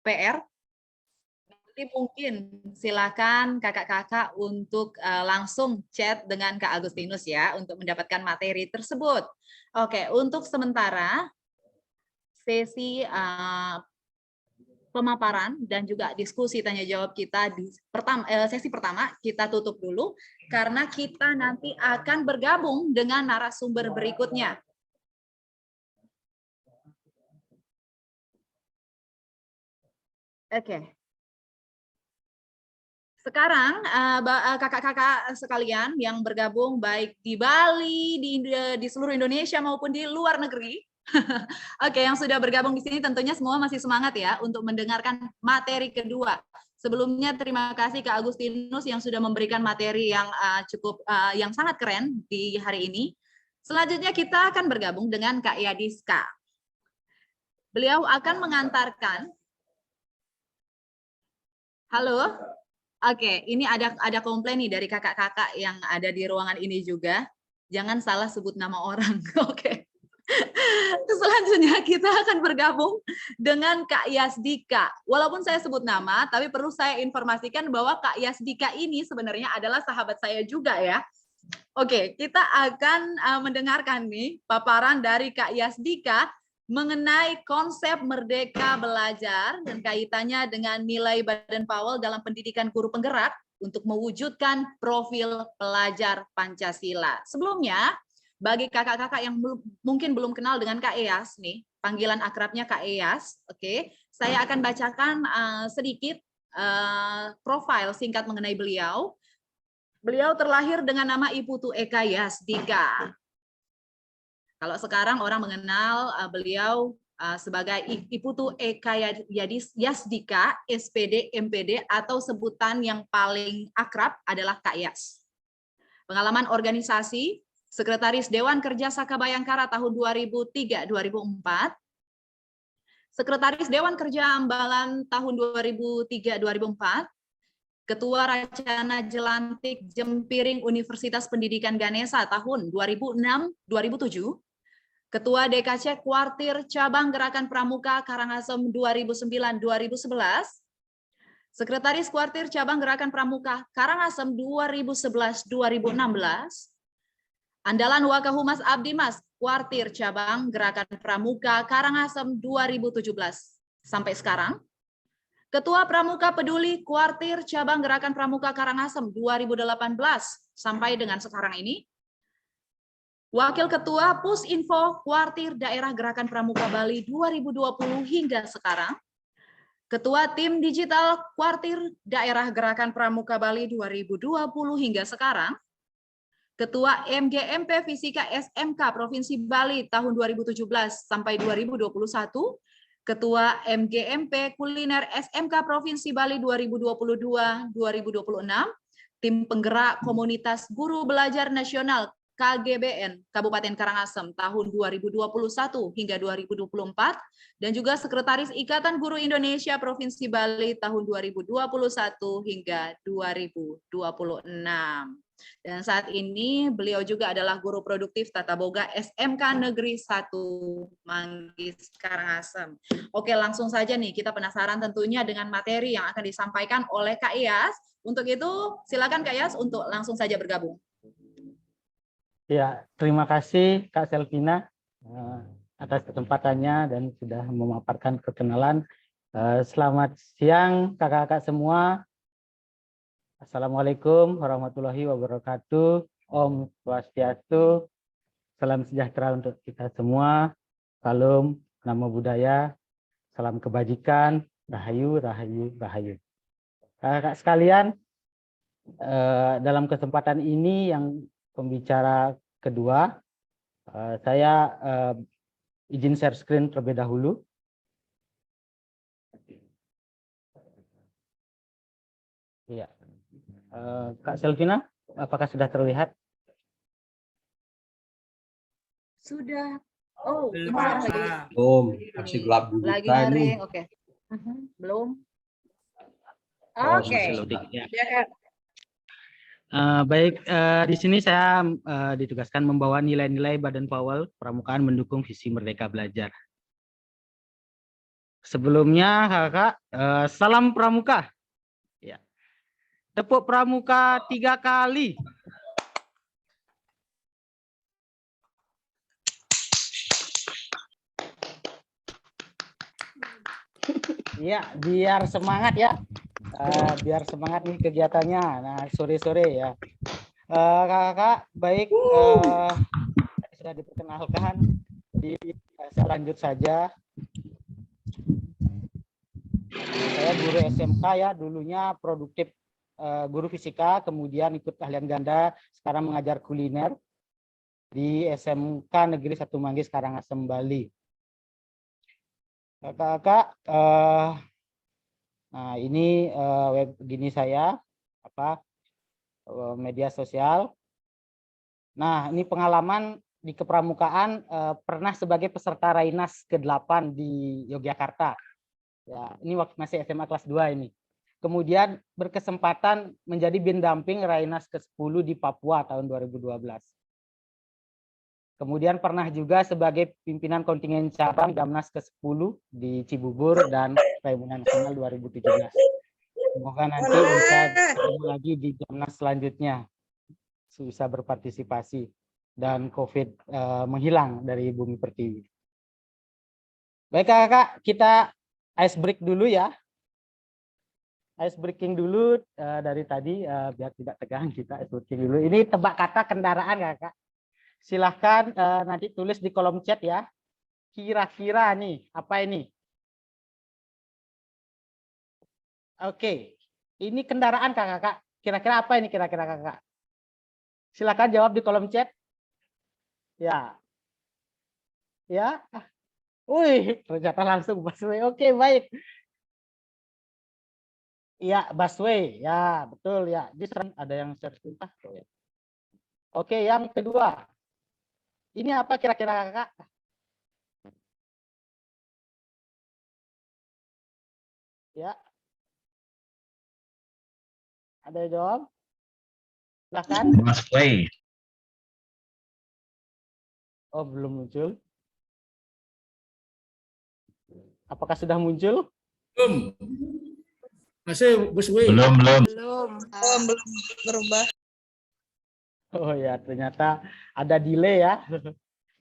PR, nanti mungkin silakan kakak-kakak untuk langsung chat dengan Kak Agustinus ya untuk mendapatkan materi tersebut. Oke, untuk sementara sesi pemaparan dan juga diskusi tanya jawab kita di sesi pertama kita tutup dulu karena kita nanti akan bergabung dengan narasumber berikutnya. Oke. Sekarang kakak-kakak sekalian yang bergabung baik di Bali, di seluruh Indonesia maupun di luar negeri. Oke, yang sudah bergabung di sini tentunya semua masih semangat ya untuk mendengarkan materi kedua. Sebelumnya terima kasih Kak Agustinus yang sudah memberikan materi yang yang sangat keren di hari ini. Selanjutnya kita akan bergabung dengan Kak Yadiska. Beliau akan mengantarkan. Halo. Oke, ini ada komplain nih dari kakak-kakak yang ada di ruangan ini juga. Jangan salah sebut nama orang. Oke. Selanjutnya kita akan bergabung dengan Kak Yasdika. Walaupun saya sebut nama, tapi perlu saya informasikan bahwa Kak Yasdika ini sebenarnya adalah sahabat saya juga ya. Oke, kita akan mendengarkan nih paparan dari Kak Yasdika mengenai konsep Merdeka Belajar dan kaitannya dengan nilai Baden Powell dalam pendidikan guru penggerak untuk mewujudkan profil pelajar Pancasila. Sebelumnya, bagi kakak-kakak yang mungkin belum kenal dengan Kak Eyas nih, panggilan akrabnya Kak Eyas, oke, saya akan bacakan sedikit profil singkat mengenai beliau. Beliau terlahir dengan nama Iputu Eka Yasdika. Kalau sekarang orang mengenal beliau sebagai Iputu Eka Yasdika, SPD, MPD, atau sebutan yang paling akrab adalah Kak Yas. Pengalaman organisasi, Sekretaris Dewan Kerja Saka Bayangkara tahun 2003-2004, Sekretaris Dewan Kerja Ambalan tahun 2003-2004, Ketua Racana Jelantik Jempiring Universitas Pendidikan Ganesha tahun 2006-2007, Ketua DKC Kuartir Cabang Gerakan Pramuka Karangasem 2009-2011, Sekretaris Kuartir Cabang Gerakan Pramuka Karangasem 2011-2016, Andalan Wakahumas Abdi Mas Kuartir Cabang Gerakan Pramuka Karangasem 2017 sampai sekarang, Ketua Pramuka Peduli Kuartir Cabang Gerakan Pramuka Karangasem 2018 sampai dengan sekarang ini, Wakil Ketua Pusinfo Kuartir Daerah Gerakan Pramuka Bali 2020 hingga sekarang, Ketua Tim Digital Kuartir Daerah Gerakan Pramuka Bali 2020 hingga sekarang, Ketua MGMP Fisika SMK Provinsi Bali tahun 2017 sampai 2021, Ketua MGMP Kuliner SMK Provinsi Bali 2022-2026, Tim Penggerak Komunitas Guru Belajar Nasional KGBN Kabupaten Karangasem tahun 2021 hingga 2024, dan juga Sekretaris Ikatan Guru Indonesia Provinsi Bali tahun 2021 hingga 2026. Dan saat ini beliau juga adalah guru produktif Tata Boga SMK Negeri 1 Manggis Karangasem. Oke, langsung saja nih, kita penasaran tentunya dengan materi yang akan disampaikan oleh Kak Iyas. Untuk itu, silakan Kak Iyas untuk langsung saja bergabung. Ya, terima kasih Kak Selvina atas kesempatannya dan sudah memaparkan perkenalan. Selamat siang kakak-kakak semua. Assalamualaikum warahmatullahi wabarakatuh. Om Swastiastu. Salam sejahtera untuk kita semua. Salam, namo buddhaya, salam kebajikan, rahayu, rahayu, rahayu. Kakak sekalian, dalam kesempatan ini yang pembicara kedua, saya izin share screen terlebih dahulu. Iya, Kak Selvina, apakah sudah terlihat? Sudah. Oh, ini belum, masih gelap gulita lagi nyaring. ini. Oke. Belum. Oh, Oke. Ya. Baik, di sini saya ditugaskan membawa nilai-nilai Baden Powell Pramukaan mendukung visi Merdeka Belajar. Sebelumnya kakak salam pramuka. Ya. Tepuk pramuka 3 kali. Iya, biar semangat ya. Biar semangat nih kegiatannya. Nah, sore-sore ya. Kakak, baik. Sudah diperkenalkan. Saya lanjut saja. Saya guru SMK ya, dulunya produktif guru fisika, kemudian ikut keahlian ganda, sekarang mengajar kuliner di SMK Negeri 1 Manggis, Karangasem, Bali. Kakak, nah ini web gini saya media sosial. Nah, ini pengalaman di kepramukaan, pernah sebagai peserta Rainas ke-8 di Yogyakarta. Ya, ini waktu masih SMA kelas 2 ini. Kemudian berkesempatan menjadi bindamping Rainas ke-10 di Papua tahun 2012. Kemudian pernah juga sebagai pimpinan kontingen cabang Damnas ke-10 di Cibubur dan Raimuna Nasional 2017. Semoga nanti bisa ketemu lagi di Damnas selanjutnya, bisa berpartisipasi dan COVID menghilang dari bumi pertiwi. Baik kakak, kita ice break dulu ya. Ice breaking dulu dari tadi biar tidak tegang, kita ice breaking dulu. Ini tebak kata kendaraan kakak. Silahkan nanti tulis di kolom chat ya. Kira-kira nih apa ini? Oke, ini kendaraan kakak. Kira-kira apa ini kira-kira kakak? Silahkan jawab di kolom chat. Ya, ya. Wih, ternyata langsung busway. Oke, baik. Iya, busway. Ya, betul ya. Ada yang sertifikat. Oke, yang kedua. Ini apa kira-kira kakak? Ya. Ada yang jawab? Silahkan. Busway. Oh, belum muncul. Apakah sudah muncul? Belum. Masih busway. Belum. Belum berubah. Oh ya, ternyata ada delay ya.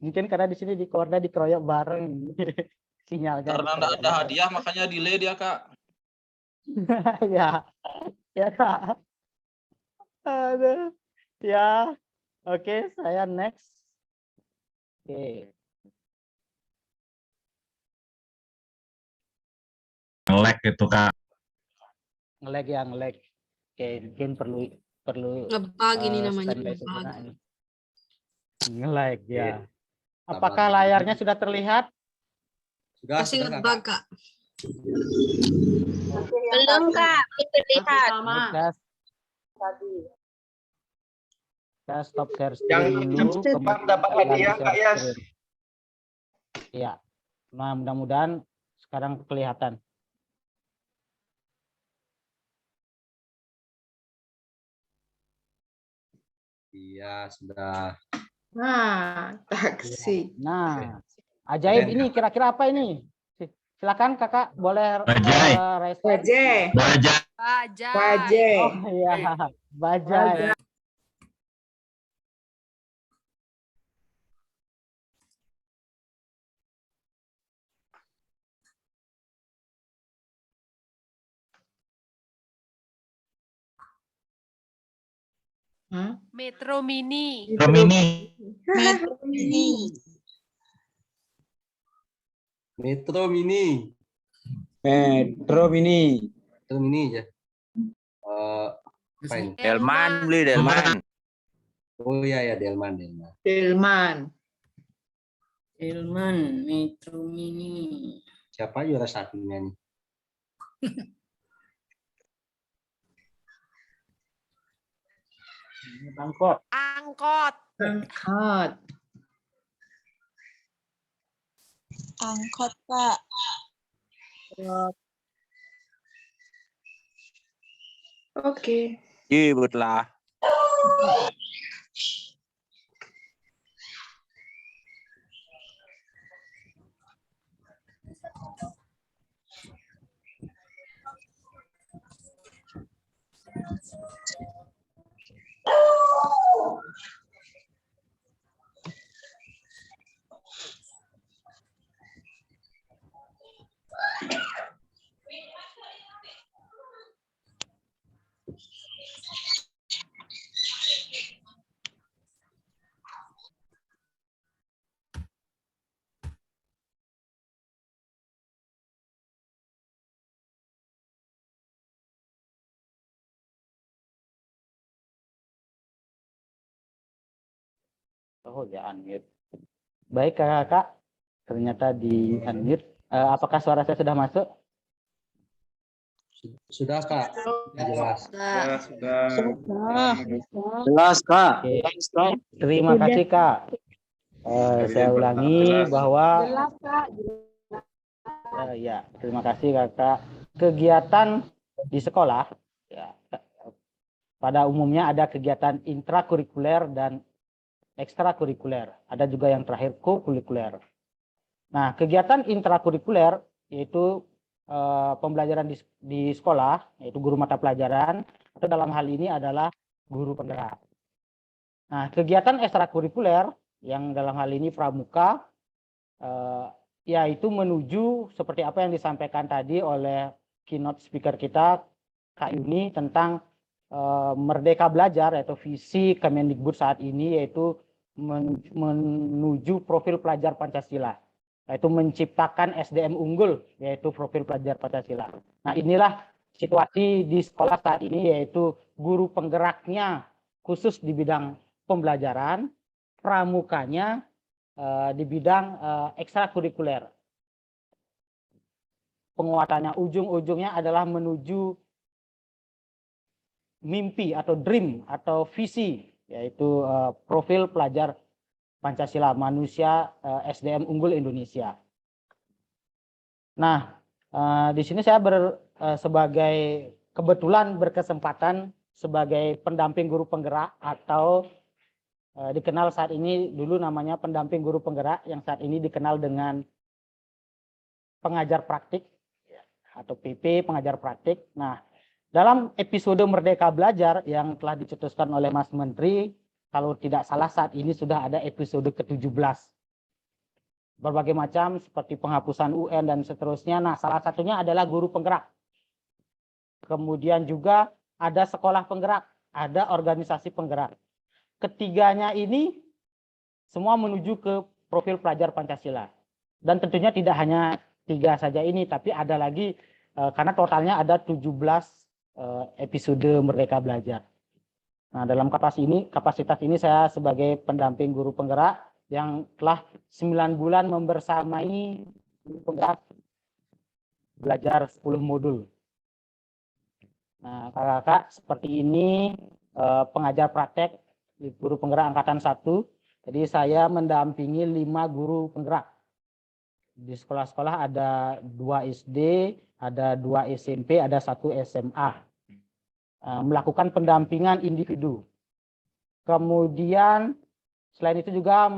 Mungkin karena di sini di Korda dikeroyok bareng sinyalnya. Karena enggak ada hadiah makanya delay dia, Kak. Ya, ya Kak. Aduh. Ya, oke, saya next. Oke. Nge-lag itu kak. Nge-lag ya, nge-lag. Oke, mungkin perlu Ngebug ini namanya standby ngebug. sejenak ini. Nge-lag ya. Oke. Apakah layarnya sudah terlihat? Sudah, Masih sudah ngebug kakak. kak. Belum Kak, belum terlihat. Gas. Kita stop share Yang screen dulu. cepat dapat hadiah Kak Yas. Iya. Nah, mudah-mudahan sekarang kelihatan. Iya, sudah. Nah, taksi. Nah, ajaib Keren, ini kira-kira apa ini? Silakan kakak boleh Bajai. raise hand. Bajai. Bajai. Bajai. Oh iya, bajai. Metro Mini. Mini. Metro Mini. Metro Mini. Metro Mini. Metro Mini aja. Apa ini? Delman beli Delman. Oh iya ya, Delman. Delman. Delman Metro Mini. Siapa juara satunya nih? Bangkok. Angkot. Angkot. Angkot, Pak. Oke. Ributlah. Oh ya, unmute. Baik kakak, ternyata di unmute. Apakah suara saya sudah masuk? Sudah Kak, jelas. Jelas, Kak. Oke. Terima kasih Kak. Saya ulangi bahwa ya, terima kasih kakak. Kegiatan di sekolah ya, pada umumnya ada kegiatan intrakurikuler dan ekstrakurikuler. Ada juga yang terakhir kokurikuler. Nah, kegiatan intrakurikuler yaitu pembelajaran di sekolah, yaitu guru mata pelajaran, atau dalam hal ini adalah guru penggerak. Nah, kegiatan ekstrakurikuler yang dalam hal ini pramuka, yaitu menuju seperti apa yang disampaikan tadi oleh keynote speaker kita, Kak Yuni, tentang Merdeka Belajar, yaitu visi Kemendikbud saat ini, yaitu menuju profil pelajar Pancasila, yaitu menciptakan SDM unggul, yaitu profil pelajar Pancasila. Nah, inilah situasi di sekolah saat ini, yaitu guru penggeraknya khusus di bidang pembelajaran, pramukanya di bidang ekstrakurikuler. Penguatannya ujung-ujungnya adalah menuju mimpi atau dream atau visi, yaitu profil pelajar Pancasila, manusia SDM unggul Indonesia. Nah, di sini saya sebagai kebetulan berkesempatan sebagai pendamping guru penggerak, atau dikenal saat ini dulu namanya pendamping guru penggerak, yang saat ini dikenal dengan pengajar praktik atau PP, pengajar praktik. Nah, dalam episode Merdeka Belajar yang telah dicetuskan oleh Mas Menteri, kalau tidak salah saat ini sudah ada episode ke-17. Berbagai macam seperti penghapusan UN dan seterusnya. Nah, salah satunya adalah guru penggerak. Kemudian juga ada sekolah penggerak, ada organisasi penggerak. Ketiganya ini semua menuju ke profil pelajar Pancasila. Dan tentunya tidak hanya 3 saja ini, tapi ada lagi, karena totalnya ada 17 episode Merdeka Belajar. Nah, dalam kapasitas ini saya sebagai pendamping guru penggerak yang telah 9 bulan membersamai guru penggerak belajar 10 modul. Nah, kakak-kakak seperti ini pengajar praktek guru penggerak angkatan 1. Jadi saya mendampingi 5 guru penggerak. Di sekolah-sekolah ada 2 SD, ada 2 SMP, ada 1 SMA. Melakukan pendampingan individu. Kemudian selain itu juga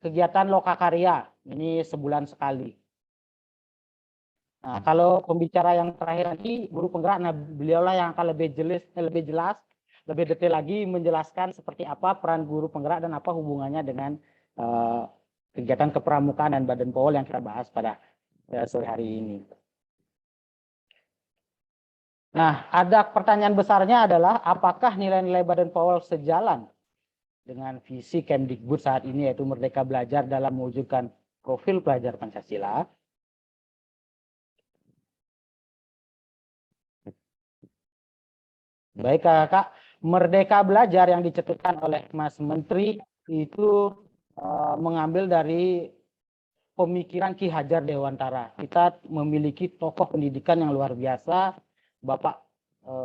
kegiatan lokakarya, ini sebulan sekali. Nah, kalau pembicara yang terakhir nanti guru penggerak, nah beliaulah yang akan lebih jelas, lebih detail lagi menjelaskan seperti apa peran guru penggerak dan apa hubungannya dengan kegiatan kepramukaan dan Badan POWL yang kita bahas pada sore hari ini. Nah, ada pertanyaan besarnya adalah apakah nilai-nilai Badan POWL sejalan dengan visi Kemdikbud saat ini, yaitu Merdeka Belajar dalam mewujudkan profil pelajar Pancasila? Baik kakak, Merdeka Belajar yang dicetuskan oleh Mas Menteri itu mengambil dari pemikiran Ki Hajar Dewantara. Kita memiliki tokoh pendidikan yang luar biasa, Bapak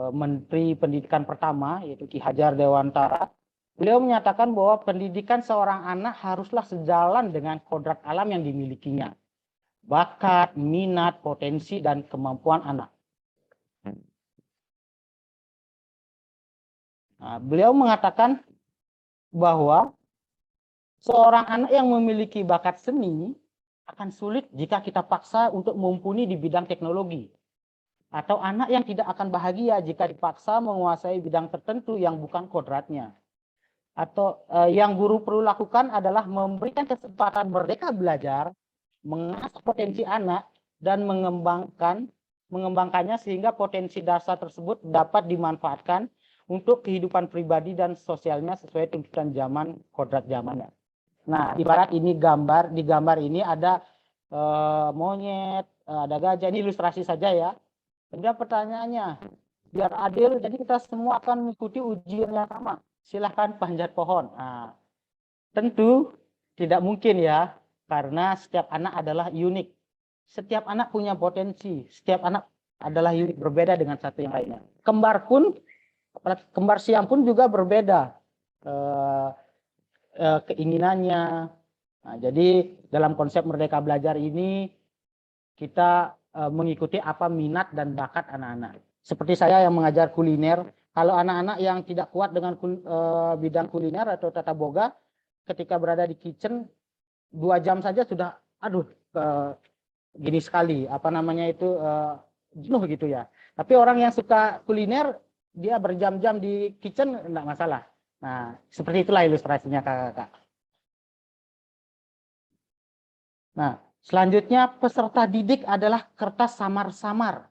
Menteri Pendidikan pertama, yaitu Ki Hajar Dewantara. Beliau menyatakan bahwa pendidikan seorang anak haruslah sejalan dengan kodrat alam yang dimilikinya. Bakat, minat, potensi, dan kemampuan anak. Nah, beliau mengatakan bahwa seorang anak yang memiliki bakat seni akan sulit jika kita paksa untuk mumpuni di bidang teknologi. atau anak yang tidak akan bahagia jika dipaksa menguasai bidang tertentu yang bukan kodratnya. Atau yang guru perlu lakukan adalah memberikan kesempatan merdeka belajar, mengasah potensi anak, dan mengembangkannya sehingga potensi dasar tersebut dapat dimanfaatkan untuk kehidupan pribadi dan sosialnya sesuai tuntutan zaman, kodrat zamannya. Nah, ibarat ini di gambar ini ada monyet, ada gajah, ini ilustrasi saja ya. Kemudian pertanyaannya, biar adil, jadi kita semua akan mengikuti ujian yang sama. Silahkan panjat pohon. Nah, tentu tidak mungkin ya, karena setiap anak adalah unik. Setiap anak punya potensi, setiap anak adalah unik, berbeda dengan satu yang lainnya. Kembar siam pun juga berbeda keinginannya. Nah, jadi dalam konsep Merdeka Belajar ini kita mengikuti apa minat dan bakat anak-anak. Seperti saya yang mengajar kuliner, kalau anak-anak yang tidak kuat dengan bidang kuliner atau tata boga, ketika berada di kitchen 2 jam saja sudah, gini sekali, apa namanya itu jenuh gitu ya. Tapi orang yang suka kuliner, dia berjam-jam di kitchen enggak masalah. Nah, seperti itulah ilustrasinya kakak-kakak. Nah, selanjutnya peserta didik adalah kertas samar-samar.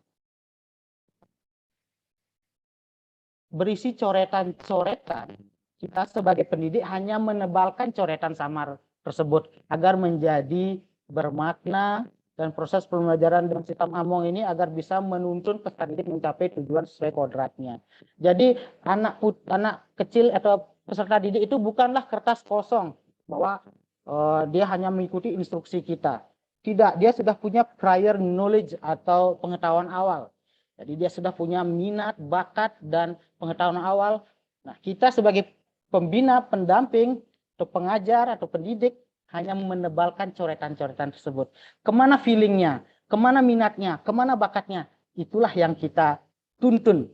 Berisi coretan-coretan. Kita sebagai pendidik hanya menebalkan coretan samar tersebut agar menjadi bermakna, dan proses pembelajaran dalam sistem Among ini agar bisa menuntun peserta didik mencapai tujuan sesuai kodratnya. Jadi anak kecil atau peserta didik itu bukanlah kertas kosong bahwa dia hanya mengikuti instruksi kita. Tidak, dia sudah punya prior knowledge atau pengetahuan awal. Jadi dia sudah punya minat, bakat, dan pengetahuan awal. Nah, kita sebagai pembina, pendamping, atau pengajar, atau pendidik, hanya menebalkan coretan-coretan tersebut. Kemana feelingnya, kemana minatnya, kemana bakatnya, itulah yang kita tuntun.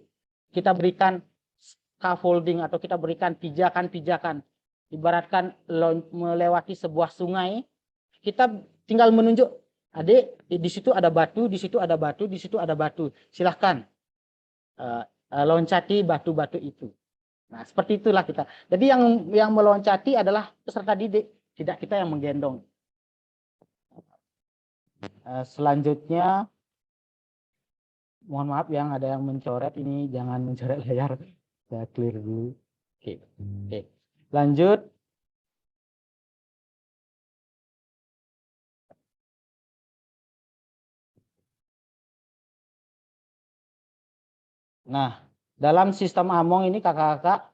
Kita berikan scaffolding atau kita berikan pijakan-pijakan. Ibaratkan melewati sebuah sungai, kita tinggal menunjuk, adik, di situ ada batu, di situ ada batu, di situ ada batu. Silahkan loncati batu-batu itu. Nah, seperti itulah kita. Jadi yang meloncati adalah peserta didik, tidak kita yang menggendong. Selanjutnya, mohon maaf yang ada yang mencoret ini, jangan mencoret layar. Saya clear dulu. Oke. Lanjut. Nah, dalam sistem Among ini kakak-kakak,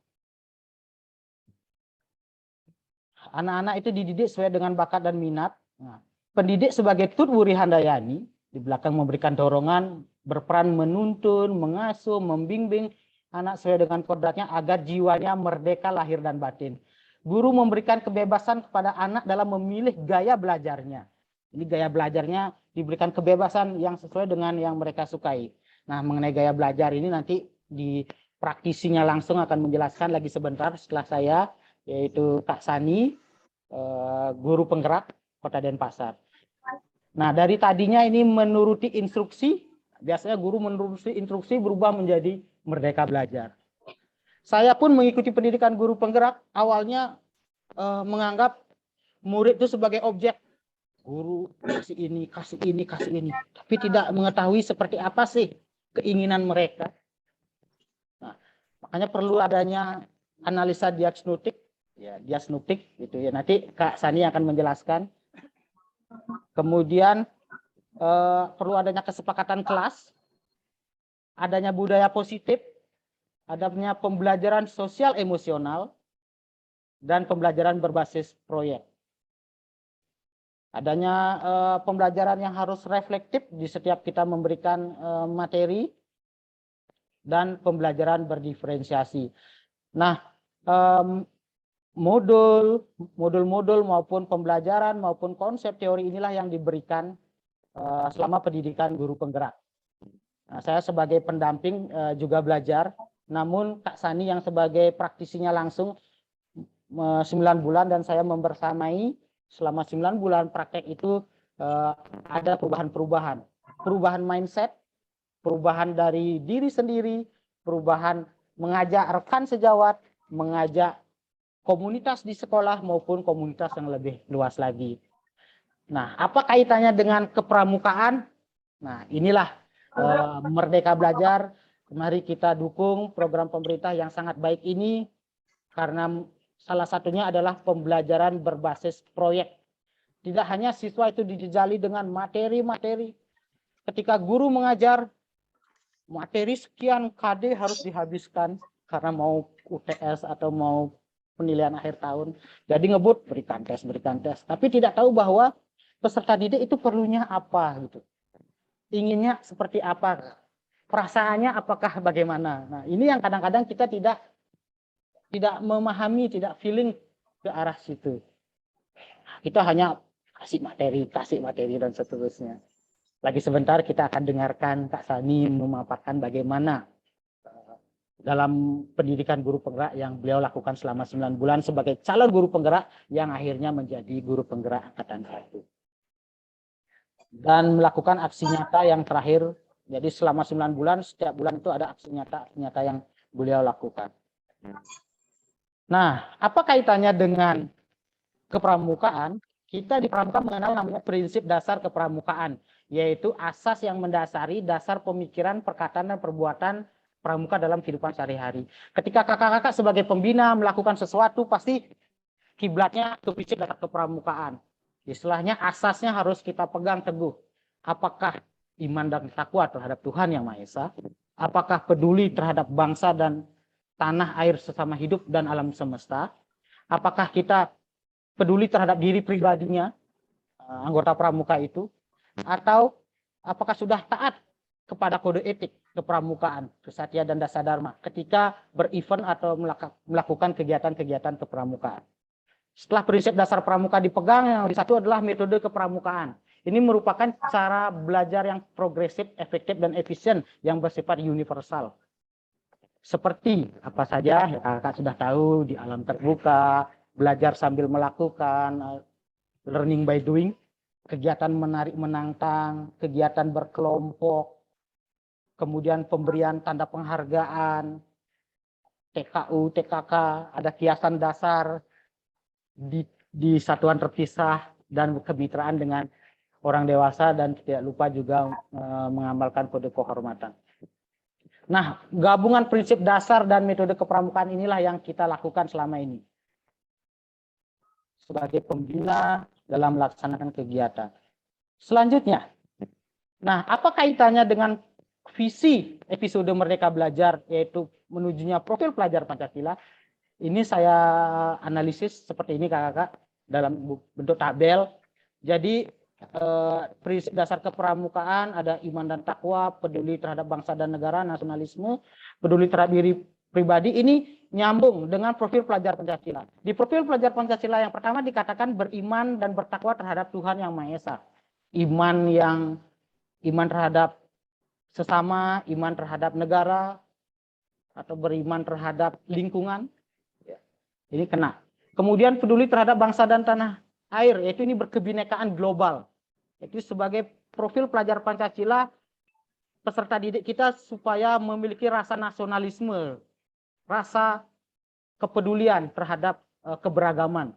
anak-anak itu dididik sesuai dengan bakat dan minat. Nah, pendidik sebagai Tut Wuri Handayani di belakang memberikan dorongan, berperan menuntun, mengasuh, membimbing anak sesuai dengan kodratnya agar jiwanya merdeka lahir dan batin. Guru memberikan kebebasan kepada anak dalam memilih gaya belajarnya. Ini gaya belajarnya diberikan kebebasan yang sesuai dengan yang mereka sukai. Nah, mengenai gaya belajar ini nanti di praktisinya langsung akan menjelaskan lagi sebentar setelah saya, yaitu Kak Sani, guru penggerak Kota Denpasar. Nah, dari tadinya ini menuruti instruksi, biasanya guru menuruti instruksi berubah menjadi merdeka belajar. Saya pun mengikuti pendidikan guru penggerak, awalnya menganggap murid itu sebagai objek. Guru kasih ini, kasih ini, kasih ini. Tapi tidak mengetahui seperti apa sih keinginan mereka. Nah, makanya perlu adanya analisa diagnostik, ya diagnostik gitu ya. Nanti Kak Sani akan menjelaskan. Kemudian perlu adanya kesepakatan kelas, adanya budaya positif, adanya pembelajaran sosial emosional, dan pembelajaran berbasis proyek. Adanya pembelajaran yang harus reflektif di setiap kita memberikan materi, dan pembelajaran berdiferensiasi. Nah, modul-modul maupun pembelajaran maupun konsep teori inilah yang diberikan selama pendidikan guru penggerak. Nah, saya sebagai pendamping juga belajar, namun Kak Sani yang sebagai praktisinya langsung 9 bulan, dan saya membersamai selama 9 bulan praktek itu ada perubahan mindset, perubahan dari diri sendiri, perubahan mengajak rekan sejawat, mengajak komunitas di sekolah maupun komunitas yang lebih luas lagi. Nah, apa kaitannya dengan kepramukaan? Nah, inilah Merdeka Belajar. Mari kita dukung program pemerintah yang sangat baik ini, karena salah satunya adalah pembelajaran berbasis proyek. Tidak hanya siswa itu dijejali dengan materi-materi. Ketika guru mengajar, materi sekian KD harus dihabiskan karena mau UTS atau mau penilaian akhir tahun. Jadi ngebut, berikan tes. Tapi tidak tahu bahwa peserta didik itu perlunya apa gitu. Inginnya seperti apa? Perasaannya apakah bagaimana? Nah, ini yang kadang-kadang kita tidak memahami, tidak feeling ke arah situ. Kita hanya kasih materi dan seterusnya. Lagi sebentar kita akan dengarkan Kak Sani memaparkan bagaimana dalam pendidikan guru penggerak yang beliau lakukan selama 9 bulan sebagai calon guru penggerak yang akhirnya menjadi guru penggerak angkatan 1. Dan melakukan aksi nyata yang terakhir. Jadi selama 9 bulan, setiap bulan itu ada aksi nyata yang beliau lakukan. Nah, apa kaitannya dengan kepramukaan? Kita di pramuka mengenal namanya prinsip dasar kepramukaan, yaitu asas yang mendasari dasar pemikiran, perkataan, dan perbuatan pramuka dalam kehidupan sehari-hari. Ketika kakak-kakak sebagai pembina melakukan sesuatu, pasti kiblatnya ke prinsip dasar kepramukaan. Istilahnya asasnya harus kita pegang teguh. Apakah iman dan takwa terhadap Tuhan Yang Maha Esa? Apakah peduli terhadap bangsa dan tanah, air, sesama hidup, dan alam semesta? Apakah kita peduli terhadap diri pribadinya, anggota pramuka itu? Atau apakah sudah taat kepada kode etik kepramukaan, kesatria dan dasar dharma ketika berevent atau melakukan kegiatan-kegiatan kepramukaan? Setelah prinsip dasar pramuka dipegang, yang satu adalah metode kepramukaan. Ini merupakan cara belajar yang progresif, efektif, dan efisien yang bersifat universal. Seperti apa saja, ya, kakak sudah tahu, di alam terbuka, belajar sambil melakukan, learning by doing, kegiatan menarik menantang, kegiatan berkelompok, kemudian pemberian tanda penghargaan, TKU, TKK, ada kiasan dasar di satuan terpisah, dan kemitraan dengan orang dewasa, dan tidak lupa juga mengamalkan kode kehormatan. Nah, gabungan prinsip dasar dan metode kepramukaan inilah yang kita lakukan selama ini sebagai pembina dalam melaksanakan kegiatan. Selanjutnya, nah, apa kaitannya dengan visi episode Merdeka Belajar, yaitu menujunya profil pelajar Pancasila? Ini saya analisis seperti ini kakak-kakak dalam bentuk tabel. Jadi prinsip dasar kepramukaan ada iman dan takwa, peduli terhadap bangsa dan negara, nasionalisme, peduli terhadap diri pribadi. Ini nyambung dengan profil pelajar Pancasila. Di profil pelajar Pancasila yang pertama dikatakan beriman dan bertakwa terhadap Tuhan Yang Maha Esa. Iman terhadap sesama, iman terhadap negara, atau beriman terhadap lingkungan. Ini kena. Kemudian peduli terhadap bangsa dan tanah air, yaitu ini berkebinekaan global. Itu sebagai profil pelajar Pancasila, peserta didik kita supaya memiliki rasa nasionalisme, rasa kepedulian terhadap keberagaman.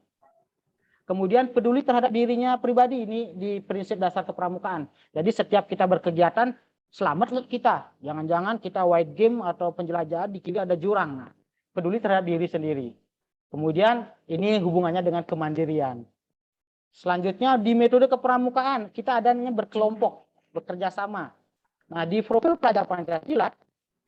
Kemudian peduli terhadap dirinya pribadi, ini di prinsip dasar kepramukaan. Jadi setiap kita berkegiatan, selamat kita. Jangan-jangan kita white game atau penjelajahan, di kiri ada jurang. Nah, peduli terhadap diri sendiri. Kemudian ini hubungannya dengan kemandirian. Selanjutnya di metode kepramukaan kita adanya berkelompok, bekerja sama. Nah, di profil pelajar Pancasila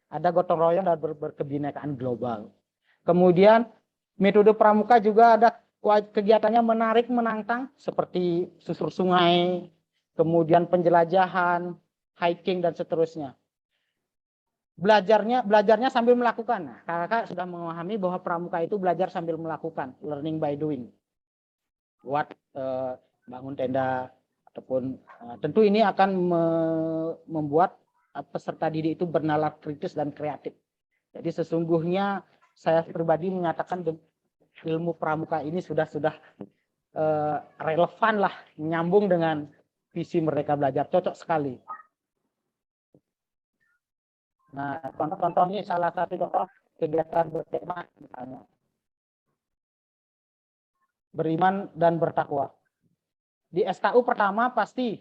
ada gotong royong dan berkebinekaan global. Kemudian metode pramuka juga ada kegiatannya menarik menantang seperti susur sungai, kemudian penjelajahan, hiking, dan seterusnya. Belajarnya sambil melakukan. Nah, kakak sudah memahami bahwa pramuka itu belajar sambil melakukan, learning by doing. Buat bangun tenda ataupun tentu ini akan membuat peserta didik itu bernalar kritis dan kreatif. Jadi sesungguhnya saya pribadi menyatakan ilmu pramuka ini sudah relevan lah, nyambung dengan visi Merdeka Belajar, cocok sekali. Nah, contoh-contoh ini salah satu contoh kegiatan berkemah misalnya. Beriman dan bertakwa. Di SKU pertama pasti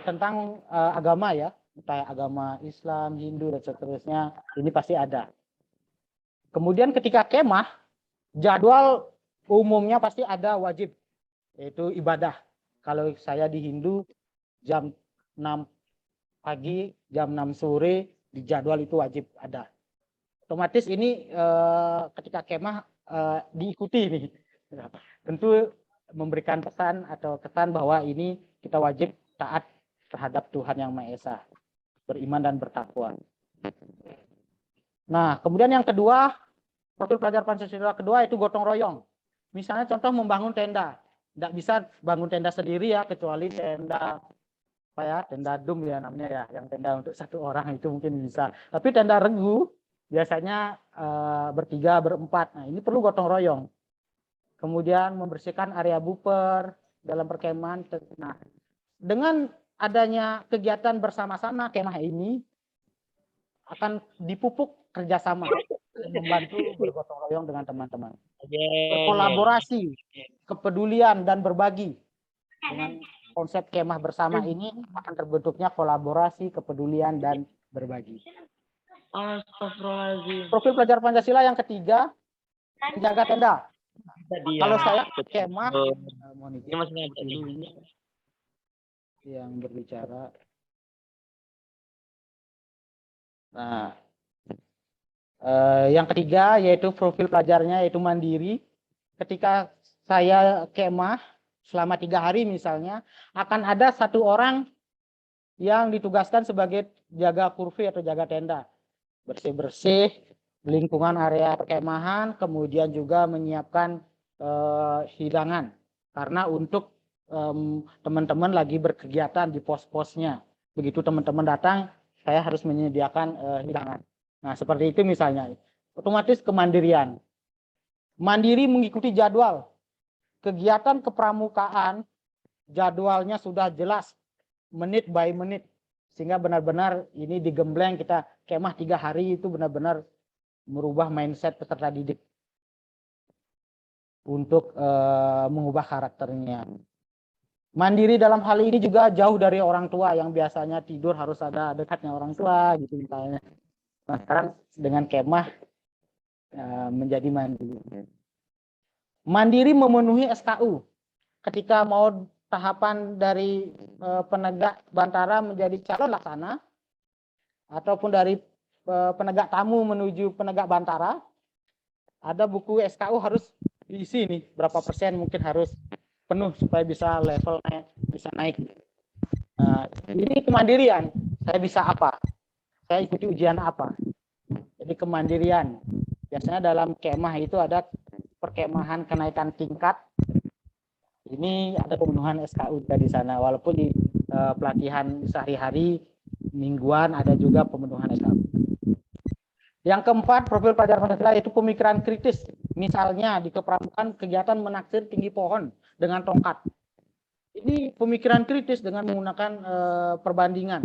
tentang agama ya, kayak agama Islam, Hindu dan seterusnya, ini pasti ada. Kemudian ketika kemah, jadwal umumnya pasti ada wajib, yaitu ibadah. Kalau saya di Hindu jam 6 pagi, jam 6 sore di jadwal itu wajib ada. Otomatis ini ketika kemah diikuti nih. Tentu memberikan pesan atau kesan bahwa ini kita wajib taat terhadap Tuhan Yang Maha Esa, beriman dan bertakwa. Nah, kemudian yang kedua, profil pelajar Pancasila kedua itu gotong royong. Misalnya contoh membangun tenda. Tidak bisa bangun tenda sendiri ya, kecuali tenda apa ya, tenda dum ya namanya ya, yang tenda untuk satu orang itu mungkin bisa. Tapi tenda regu biasanya bertiga, berempat. Nah, ini perlu gotong royong. Kemudian membersihkan area buper dalam perkemahan. Nah, dengan adanya kegiatan bersama-sama kemah ini akan dipupuk kerjasama, membantu bergotong royong dengan teman-teman. Kolaborasi, kepedulian dan berbagi. Dengan konsep kemah bersama ini akan terbentuknya kolaborasi, kepedulian dan berbagi. Profil pelajar Pancasila yang ketiga, menjaga tenda. Kalau saya kemah, mohon izin ini yang berbicara. Nah, yang ketiga yaitu profil pelajarnya yaitu mandiri. Ketika saya kemah selama 3 hari misalnya, akan ada satu orang yang ditugaskan sebagai jaga kurvi atau jaga tenda, bersih-bersih lingkungan area perkemahan, kemudian juga menyiapkan hidangan karena untuk teman-teman lagi berkegiatan di pos-posnya. Begitu teman-teman datang, saya harus menyediakan hidangan. Nah, seperti itu misalnya. Otomatis kemandirian. Mandiri mengikuti jadwal. Kegiatan kepramukaan jadwalnya sudah jelas, menit by menit. Sehingga benar-benar ini digembleng, kita kemah 3 hari itu benar-benar merubah mindset peserta didik untuk mengubah karakternya. Mandiri dalam hal ini juga jauh dari orang tua yang biasanya tidur harus ada dekatnya orang tua gitu misalnya. Nah, sekarang dengan kemah menjadi mandiri. Mandiri memenuhi SKU. Ketika mau tahapan dari penegak bantara menjadi calon laksana ataupun dari penegak tamu menuju penegak bantara, ada buku SKU harus diisi nih, berapa persen mungkin harus penuh supaya bisa levelnya bisa naik. Ini kemandirian. Saya bisa apa? Saya ikuti ujian apa? Jadi kemandirian. Biasanya dalam kemah itu ada perkemahan kenaikan tingkat. Ini ada pemenuhan SKU di sana. Walaupun di pelatihan sehari-hari mingguan ada juga pemenuhan SKU. Yang keempat, profil pelajar Pancasila yaitu pemikiran kritis. Misalnya di kepramukaan kegiatan menaksir tinggi pohon dengan tongkat. Ini pemikiran kritis dengan menggunakan perbandingan.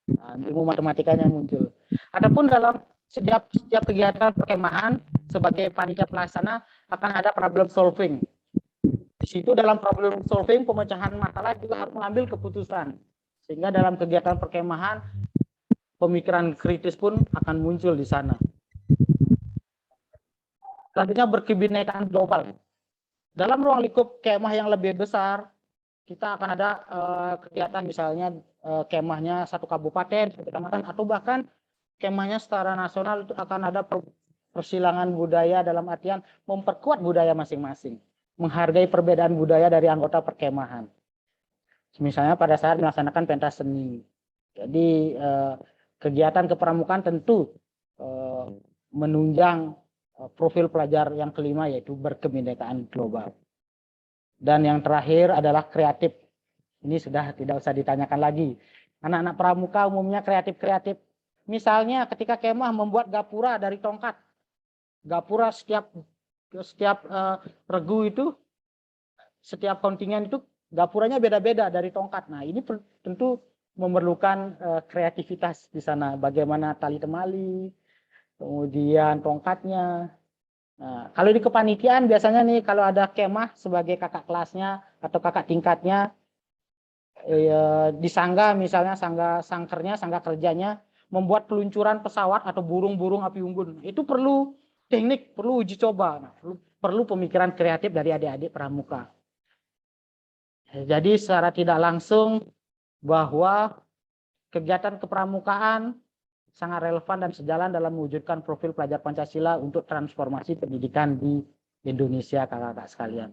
Nah, ilmu matematikanya muncul. Adapun dalam setiap kegiatan perkemahan sebagai panitia pelaksana akan ada problem solving. Di situ dalam problem solving pemecahan masalah juga harus mengambil keputusan. Sehingga dalam kegiatan perkemahan pemikiran kritis pun akan muncul di sana. Selanjutnya berkebinekaan global. Dalam ruang lingkup kemah yang lebih besar, kita akan ada kegiatan misalnya kemahnya satu kabupaten, satu kecamatan, atau bahkan kemahnya secara nasional itu akan ada persilangan budaya dalam artian memperkuat budaya masing-masing, menghargai perbedaan budaya dari anggota perkemahan. Misalnya pada saat melaksanakan pentas seni. Jadi kegiatan kepramukaan tentu menunjang profil pelajar yang kelima yaitu berkebinekaan global. Dan yang terakhir adalah kreatif. Ini sudah tidak usah ditanyakan lagi. Anak-anak pramuka umumnya kreatif-kreatif. Misalnya ketika kemah membuat gapura dari tongkat. Gapura setiap regu itu, setiap kontingen itu gapuranya beda-beda dari tongkat. Nah, ini tentu memerlukan kreativitas di sana. Bagaimana tali temali, kemudian tongkatnya. Nah, kalau di kepanitiaan biasanya nih kalau ada kemah sebagai kakak kelasnya atau kakak tingkatnya, di sangga misalnya sangga kerjanya membuat peluncuran pesawat atau burung-burung api unggun. Itu perlu teknik, perlu uji coba, nah, perlu pemikiran kreatif dari adik-adik pramuka. Jadi secara tidak langsung bahwa kegiatan kepramukaan sangat relevan dan sejalan dalam mewujudkan profil pelajar Pancasila untuk transformasi pendidikan di Indonesia, kakak-kakak sekalian.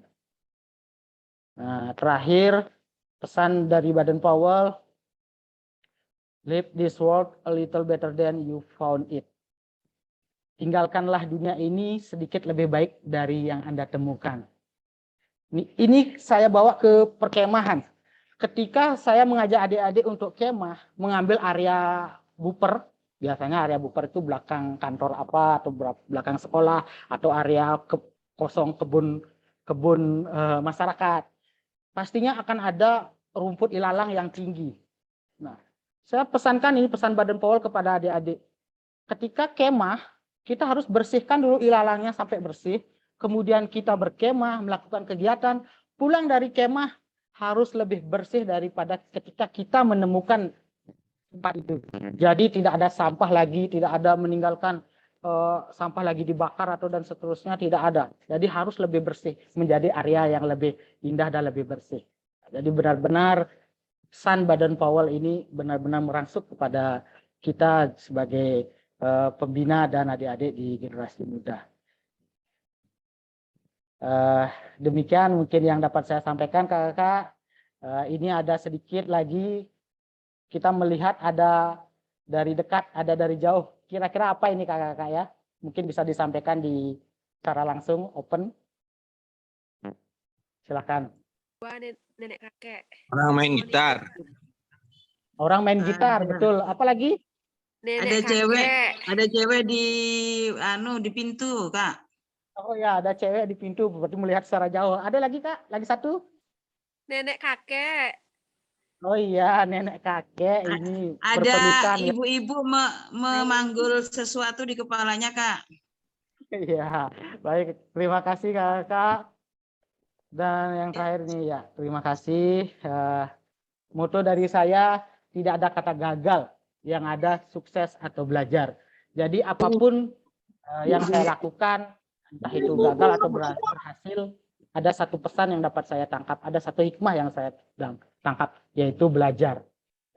Nah, terakhir, pesan dari Baden Powell, leave this world a little better than you found it. Tinggalkanlah dunia ini sedikit lebih baik dari yang Anda temukan. Ini saya bawa ke perkemahan. Ketika saya mengajak adik-adik untuk kemah, mengambil area buper, biasanya area buper itu belakang kantor apa atau belakang sekolah atau area kosong kebun masyarakat. Pastinya akan ada rumput ilalang yang tinggi. Nah, saya pesankan ini pesan Baden Powell kepada adik-adik. Ketika kemah, kita harus bersihkan dulu ilalangnya sampai bersih. Kemudian kita berkemah, melakukan kegiatan. Pulang dari kemah harus lebih bersih daripada ketika kita menemukan tempat itu. Jadi tidak ada sampah lagi, tidak ada meninggalkan sampah lagi dibakar atau dan seterusnya, tidak ada. Jadi harus lebih bersih, menjadi area yang lebih indah dan lebih bersih. Jadi benar-benar pesan Baden Powell ini benar-benar merangsuk kepada kita sebagai pembina dan adik-adik di generasi muda. Demikian mungkin yang dapat saya sampaikan, kakak-kakak. Ini ada sedikit lagi kita melihat ada dari dekat, ada dari jauh. Kira-kira apa ini kakak-kakak ya? Mungkin bisa disampaikan di secara langsung, open. Silakan. Wah, nenek kakek. Orang main gitar. Orang main gitar, betul. Apalagi? Nenek kakek. Ada cewek di pintu, Kak. Oh ya, ada cewek di pintu, berarti melihat secara jauh. Ada lagi, Kak? Lagi satu? Nenek kakek. Oh iya, nenek kakek ini Ada berpelukan, ya. ibu-ibu memanggul sesuatu di kepalanya, Kak. Iya, baik. Terima kasih, kakak. Dan yang terakhir nih ya, terima kasih. Moto dari saya, tidak ada kata gagal, yang ada sukses atau belajar. Jadi apapun yang saya lakukan, entah itu gagal atau berhasil, ada satu pesan yang dapat saya tangkap, ada satu hikmah yang saya tangkap, yaitu belajar.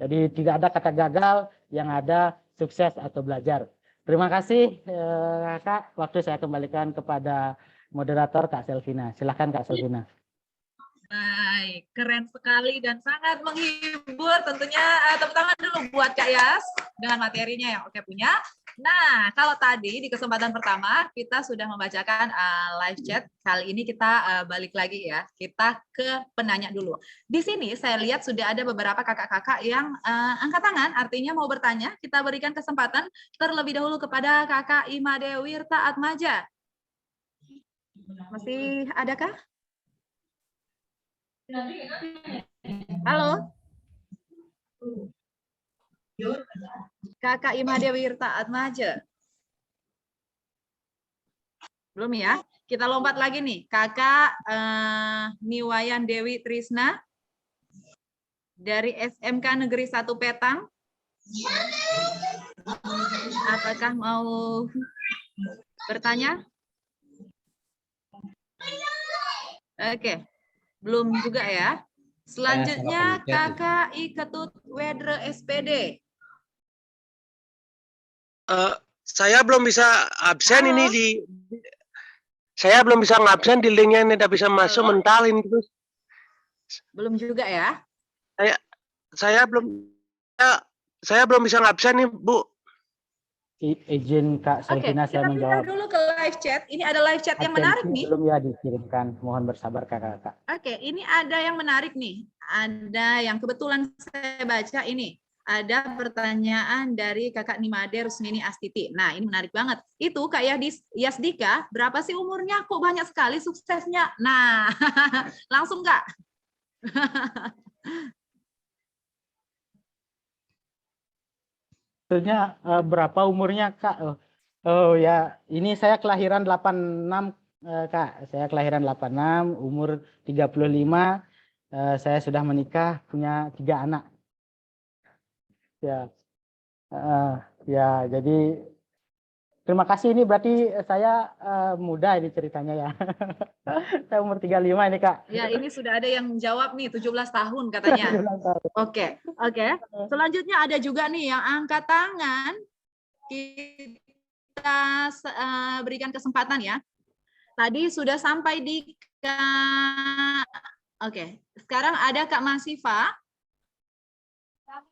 Jadi tidak ada kata gagal, yang ada sukses atau belajar. Terima kasih, Kak. Waktu saya kembalikan kepada moderator Kak Selvina. Silakan Kak Selvina. Baik, keren sekali dan sangat menghibur. Tentunya tepuk tangan dulu buat Kak Yas dengan materinya yang oke punya. Nah, kalau tadi di kesempatan pertama kita sudah membacakan live chat, kali ini kita balik lagi ya. Kita ke penanya dulu. Di sini saya lihat sudah ada beberapa kakak-kakak yang angkat tangan, artinya mau bertanya. Kita berikan kesempatan terlebih dahulu kepada Kakak Imade Wirta Atmaja. Masih adakah? Halo? Kakak Imade Wirta Atmaja. Belum ya? Kita lompat lagi nih. Kakak Niwayan Dewi Trisna dari SMK Negeri 1 Petang. Apakah mau bertanya? Oke. Belum juga ya. Selanjutnya Kakak Iketut Wedre SPD. Saya belum bisa absen. Halo. ini saya belum bisa ngabsen di linknya, ini tidak bisa masuk. Halo. Mentalin terus. Belum juga ya. Saya belum bisa ngabsen nih, Bu. Izin Kak Selvina Oke, saya kita pindah menjawab. dulu ke live chat. Ini ada live chat yang menarik nih. Belum ya dikirimkan. Mohon bersabar kakak-kakak. Oke, ini ada yang menarik nih. Ada yang kebetulan saya baca ini. Ada pertanyaan dari Kakak Nimade Rusmini Astiti. Nah, ini menarik banget. Itu Kak Yasdika, berapa sih umurnya? Kok banyak sekali suksesnya? Nah, langsung Kak. Maksudnya berapa umurnya Kak? Oh ya, ini saya kelahiran 86 Kak. Saya kelahiran 86, umur 35. Saya sudah menikah, punya 3 anak. Ya, ya jadi terima kasih, ini berarti saya muda ini ceritanya ya. Saya umur 35 ini Kak. Ya, ini sudah ada yang menjawab nih, 17 tahun katanya. Oke. Selanjutnya ada juga nih yang angkat tangan. Kita berikan kesempatan ya. Tadi sudah sampai di Oke, sekarang ada Kak Masifa.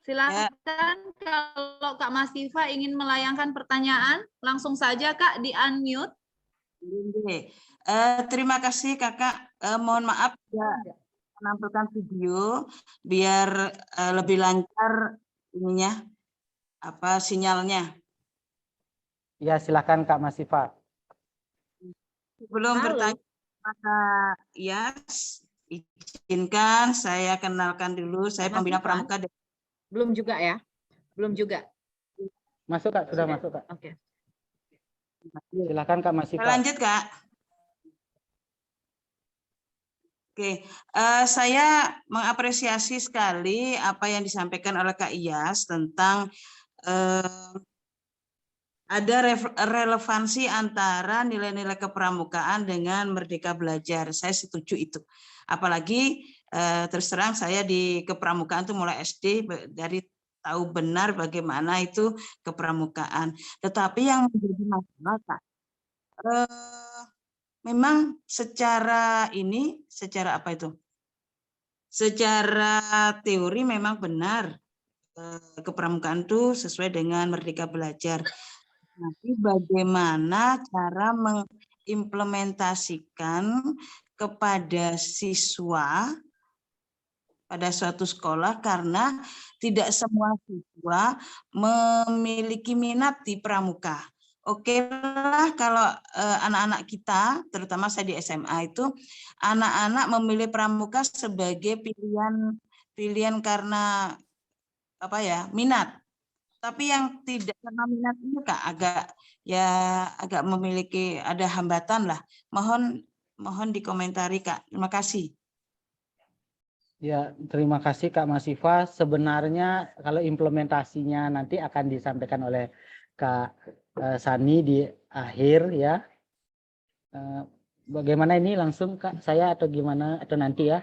Silakan kalau Kak Masifa ingin melayangkan pertanyaan, langsung saja Kak di unmute. Terima kasih Kakak. Mohon maaf ya menampilkan video biar lebih lancar ininya sinyalnya. Ya, silakan Kak Masifa. Sebelum bertanya pada Yas, izinkan saya kenalkan dulu, saya pembina pramuka. Belum juga ya? Belum juga. Masuk Kak, sudah masuk Kak. Oke. Silakan Kak Masifa. Lanjut Kak. Oke, saya mengapresiasi sekali apa yang disampaikan oleh Kak Iyas tentang ada relevansi antara nilai-nilai kepramukaan dengan Merdeka Belajar. Saya setuju itu. Apalagi terus terang saya di kepramukaan itu mulai SD, dari tahu benar bagaimana itu kepramukaan. Tetapi yang menjadi masalah Kak, memang secara apa itu? Secara teori memang benar kepramukaan itu sesuai dengan Merdeka Belajar. Tapi bagaimana cara mengimplementasikan kepada siswa pada suatu sekolah, karena tidak semua siswa memiliki minat di pramuka. Oke lah kalau anak-anak kita, terutama saya di SMA itu, anak-anak memilih pramuka sebagai pilihan karena minat. Tapi yang tidak karena minat ini Kak agak memiliki ada hambatan lah. Mohon dikomentari Kak. Terima kasih. Ya, terima kasih Kak Masifa. Sebenarnya kalau implementasinya nanti akan disampaikan oleh Kak Sani di akhir ya. Bagaimana ini langsung Kak saya atau gimana atau nanti ya?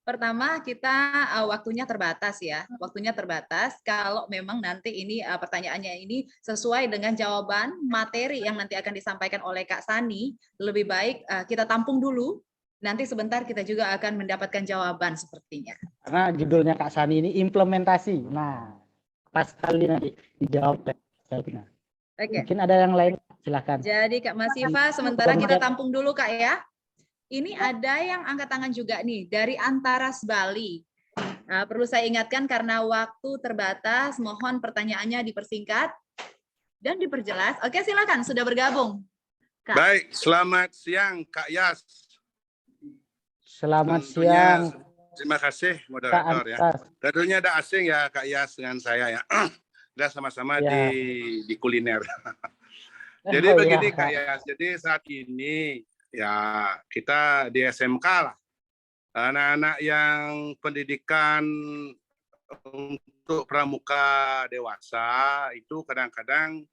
Pertama kita waktunya terbatas ya. Waktunya terbatas. Kalau memang nanti ini pertanyaannya ini sesuai dengan jawaban materi yang nanti akan disampaikan oleh Kak Sani, lebih baik kita tampung dulu. Nanti sebentar kita juga akan mendapatkan jawaban sepertinya. Karena judulnya Kak Sani ini implementasi. Nah, pas kali nanti dijawab. Oke. Mungkin ada yang lain, silakan. Jadi Kak Masifa, sementara kita tampung dulu Kak ya. Ini ada yang angkat tangan juga nih dari Antaras Bali. Perlu saya ingatkan karena waktu terbatas, mohon pertanyaannya dipersingkat dan diperjelas. Oke, silakan sudah bergabung. Kak. Baik, selamat siang Kak Yas. Selamat siang. Terima kasih moderator ya. Tentunya ada asing ya Kak Yas dengan saya ya. Kita sama-sama di kuliner. Jadi begini Kak Yas, jadi saat ini ya kita di SMK lah. Anak-anak yang pendidikan untuk pramuka dewasa itu kadang-kadang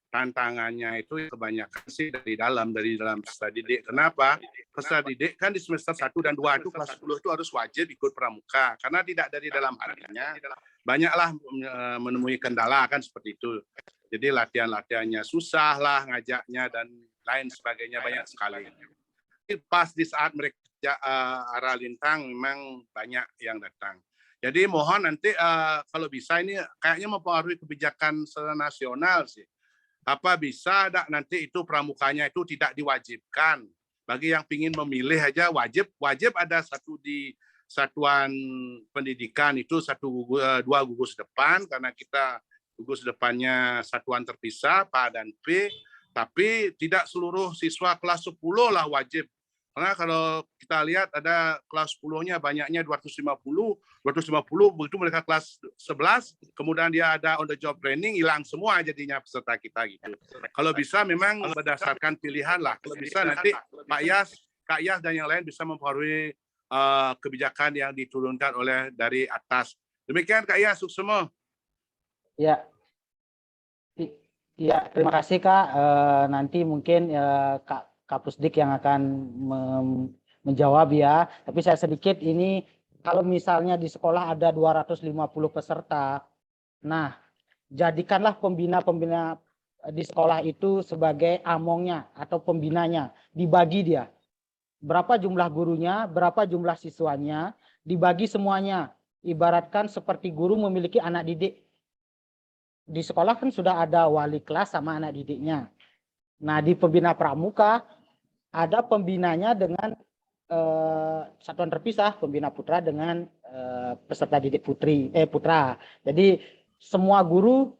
tantangannya itu kebanyakan sih dari dalam peserta didik. Kenapa? Peserta didik kan di semester 1 dan 2 itu kelas 10 itu harus wajib ikut pramuka. Karena tidak dari dalam hatinya, banyaklah menemui kendala kan seperti itu. Jadi latihan-latihannya susah lah ngajaknya dan lain sebagainya, banyak sekali. Pas di saat mereka arah lintang memang banyak yang datang. Jadi mohon nanti kalau bisa ini kayaknya mempengaruhi kebijakan secara nasional sih. Apa bisa nanti itu pramukanya itu tidak diwajibkan, bagi yang ingin memilih aja wajib ada satu di satuan pendidikan itu 2 gugus depan, karena kita gugus depannya satuan terpisah PA dan P, tapi tidak seluruh siswa kelas 10 lah wajib Karena kalau kita lihat ada kelas 10-nya banyaknya 250 begitu mereka kelas 11, kemudian dia ada on the job training, hilang semua jadinya peserta kita gitu. Kalau bisa memang berdasarkan pilihan lah. Kalau bisa nanti Kak Yas dan yang lain bisa mempengaruhi kebijakan yang diturunkan oleh dari atas. Demikian Kak Yas, sukses semua. Ya. Ya, terima kasih Kak. Nanti mungkin Kak Pusdik yang akan menjawab ya. Tapi saya sedikit ini, kalau misalnya di sekolah ada 250 peserta, nah jadikanlah pembina-pembina di sekolah itu sebagai amongnya atau pembinanya, dibagi dia. Berapa jumlah gurunya, berapa jumlah siswanya, dibagi semuanya. Ibaratkan seperti guru memiliki anak didik. Di sekolah kan sudah ada wali kelas sama anak didiknya. Nah, di pembina pramuka ada pembinanya dengan satuan terpisah, pembina putra dengan peserta didik putra. Jadi semua guru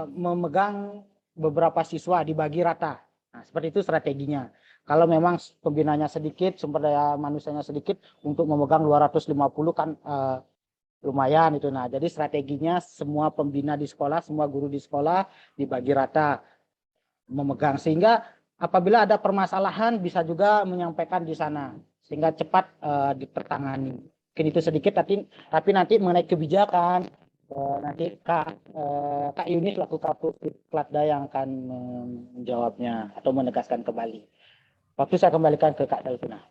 memegang beberapa siswa, dibagi rata. Nah, seperti itu strateginya. Kalau memang pembinanya sedikit, sumber daya manusianya sedikit, untuk memegang 250 kan lumayan itu. Nah, jadi strateginya semua pembina di sekolah, semua guru di sekolah dibagi rata memegang, sehingga apabila ada permasalahan bisa juga menyampaikan di sana sehingga cepat ditertangani. Mungkin itu sedikit, tapi nanti mengenai kebijakan nanti Kak Yuni selaku Kapusdiklatda yang akan menjawabnya atau menegaskan kembali. Waktu saya kembalikan ke Kak Delvina.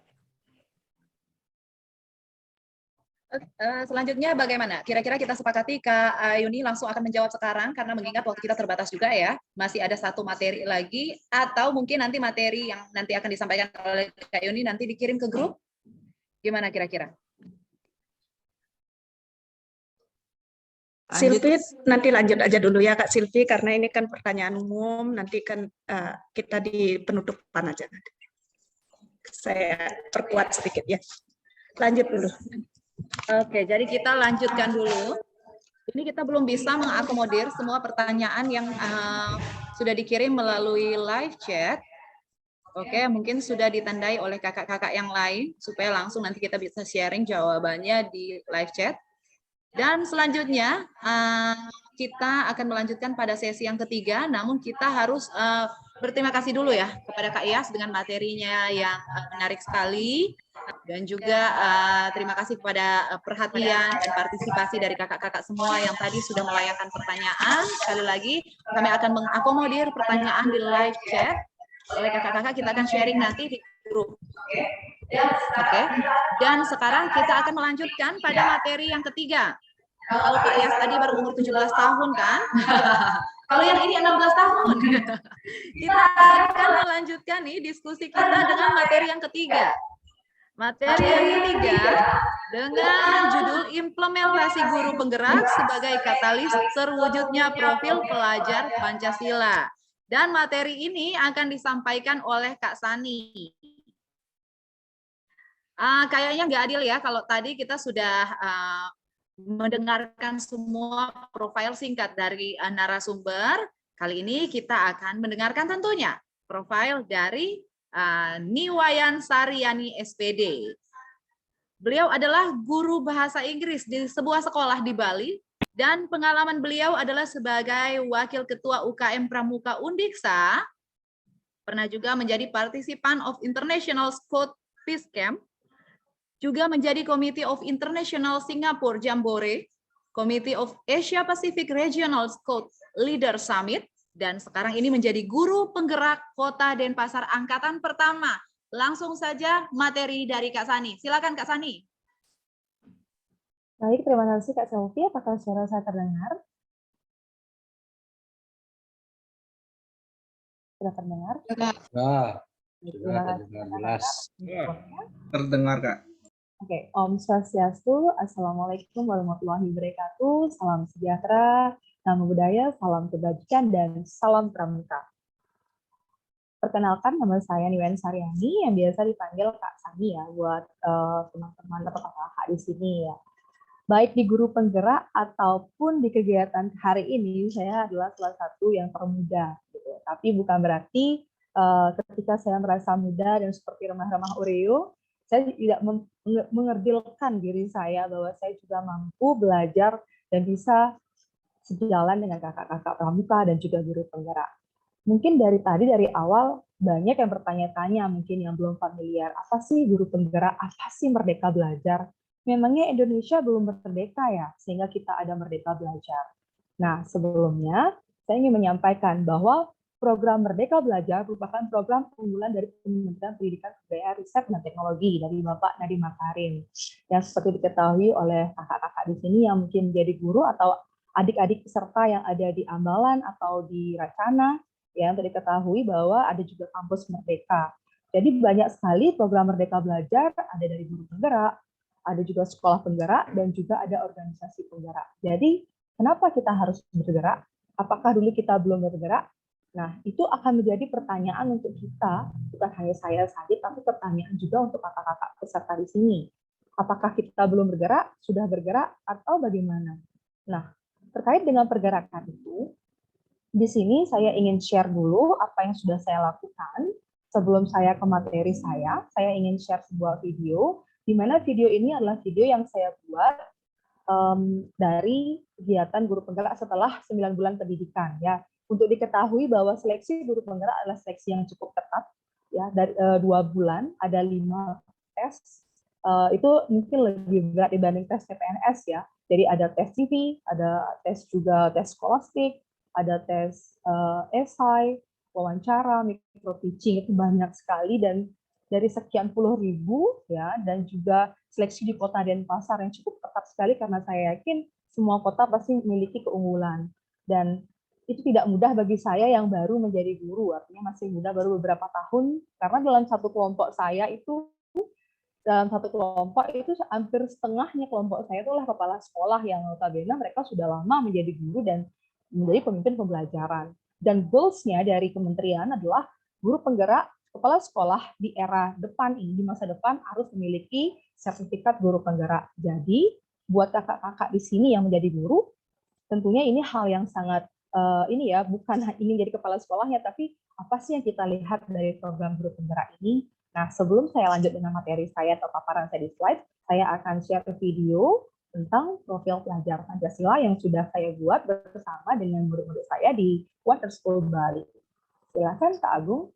Selanjutnya bagaimana? Kira-kira kita sepakati Kak Yuni langsung akan menjawab sekarang karena mengingat waktu kita terbatas juga ya. Masih ada satu materi lagi, atau mungkin nanti materi yang nanti akan disampaikan oleh Kak Yuni nanti dikirim ke grup. Gimana kira-kira? Silvi, nanti lanjut aja dulu ya Kak Silvi, karena ini kan pertanyaan umum, nanti kan kita di penutupan aja. Saya perkuat sedikit ya. Lanjut dulu. Oke, jadi kita lanjutkan dulu. Ini kita belum bisa mengakomodir semua pertanyaan yang sudah dikirim melalui live chat. Oke, mungkin sudah ditandai oleh kakak-kakak yang lain, supaya langsung nanti kita bisa sharing jawabannya di live chat. Dan selanjutnya, kita akan melanjutkan pada sesi yang ketiga, namun kita harus berterima kasih dulu ya kepada Kak Yas dengan materinya yang menarik sekali. Dan juga terima kasih kepada perhatian dan partisipasi dari kakak-kakak semua yang tadi sudah melayangkan pertanyaan. Sekali lagi, kami akan mengakomodir pertanyaan di live chat oleh kakak-kakak. Kita akan sharing nanti di grup. Oke. Dan sekarang kita akan melanjutkan pada materi yang ketiga. Kalau Kak Yas tadi baru umur 17 tahun kan? Kalau yang ini 16 tahun. Kita akan melanjutkan nih diskusi kita dengan materi yang ketiga. Materi yang ketiga dengan judul implementasi guru penggerak sebagai katalis terwujudnya profil pelajar Pancasila. Dan materi ini akan disampaikan oleh Kak Sani. Kayaknya nggak adil ya kalau tadi kita sudah mendengarkan semua profil singkat dari narasumber. Kali ini kita akan mendengarkan tentunya profil dari Niwayan Saryani SPD. Beliau adalah guru bahasa Inggris di sebuah sekolah di Bali dan pengalaman beliau adalah sebagai wakil ketua UKM Pramuka Undiksa, pernah juga menjadi partisipan of International Scout Peace Camp, juga menjadi Committee of International Singapore Jambore, Committee of Asia Pacific Regional Scout Leader Summit, dan sekarang ini menjadi guru penggerak Kota Denpasar Angkatan Pertama. Langsung saja materi dari Kak Sani. Silakan Kak Sani. Baik, terima kasih Kak Selvi. Apakah suara saya terdengar? Sudah terdengar? Sudah terdengar jelas. Terdengar Kak. Oke, Om Swastiastu, Assalamualaikum warahmatullahi wabarakatuh, salam sejahtera, namo buddhaya, salam kebajikan, dan salam pramuka. Perkenalkan, nama saya Niwayan Saryani, yang biasa dipanggil Kak Sani ya, buat teman-teman atau kakak di sini ya. Baik di guru penggerak ataupun di kegiatan hari ini, saya adalah salah satu yang termuda. Gitu. Tapi bukan berarti ketika saya merasa muda dan seperti remah-remah Oreo, saya tidak mengerdilkan diri saya bahwa saya juga mampu belajar dan bisa sejalan dengan kakak-kakak pramuka dan juga guru penggerak. Mungkin dari awal banyak yang bertanya-tanya, mungkin yang belum familiar, apa sih guru penggerak, apa sih Merdeka Belajar? Memangnya Indonesia belum merdeka ya, sehingga kita ada Merdeka Belajar. Nah, sebelumnya saya ingin menyampaikan bahwa program Merdeka Belajar merupakan program unggulan dari Kementerian Pendidikan, Kebudayaan, Riset, dan Teknologi dari Bapak Nadiem Makarim. Yang seperti diketahui oleh kakak-kakak di sini yang mungkin menjadi guru atau adik-adik peserta yang ada di Ambalan atau di Racana, yang tadi diketahui bahwa ada juga kampus Merdeka. Jadi banyak sekali program Merdeka Belajar, ada dari guru penggerak, ada juga sekolah penggerak, dan juga ada organisasi penggerak. Jadi kenapa kita harus bergerak? Apakah dulu kita belum bergerak? Nah, itu akan menjadi pertanyaan untuk kita, bukan hanya saya saja, tapi pertanyaan juga untuk kakak-kakak peserta di sini. Apakah kita belum bergerak, sudah bergerak, atau bagaimana? Nah, terkait dengan pergerakan itu, di sini saya ingin share dulu apa yang sudah saya lakukan. Sebelum saya ke materi saya ingin share sebuah video, di mana video ini adalah video yang saya buat dari kegiatan guru penggerak setelah 9 bulan pendidikan. Ya, untuk diketahui bahwa seleksi guru penggerak adalah seleksi yang cukup ketat. Ya, dari 2 bulan ada 5 tes. Itu mungkin lebih berat dibanding tes CPNS ya. Jadi ada tes CV, ada tes juga tes skolastik, ada tes esai, wawancara, micro teaching, itu banyak sekali dan dari sekian puluh ribu ya, dan juga seleksi di kota Denpasar yang cukup ketat sekali karena saya yakin semua kota pasti memiliki keunggulan dan itu tidak mudah bagi saya yang baru menjadi guru, artinya masih muda baru beberapa tahun, karena dalam satu kelompok saya itu hampir setengahnya kelompok saya itulah kepala sekolah yang notabene mereka sudah lama menjadi guru dan menjadi pemimpin pembelajaran. Dan goals-nya dari kementerian adalah guru penggerak kepala sekolah di era depan ini, di masa depan harus memiliki sertifikat guru penggerak. Jadi, buat kakak-kakak di sini yang menjadi guru, tentunya ini hal yang sangat ini ya, bukan ingin jadi kepala sekolahnya, tapi apa sih yang kita lihat dari program guru penggerak ini. Nah, sebelum saya lanjut dengan materi saya atau paparan saya di slide, saya akan share video tentang profil pelajar Pancasila yang sudah saya buat bersama dengan murid-murid saya di Water School Bali. Silakan Kak Agung.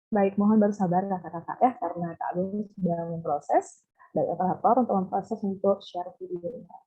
Baik, mohon bersabar kakak-kakak ya, karena Kak Agung sedang memproses dari operator untuk memproses untuk share videonya.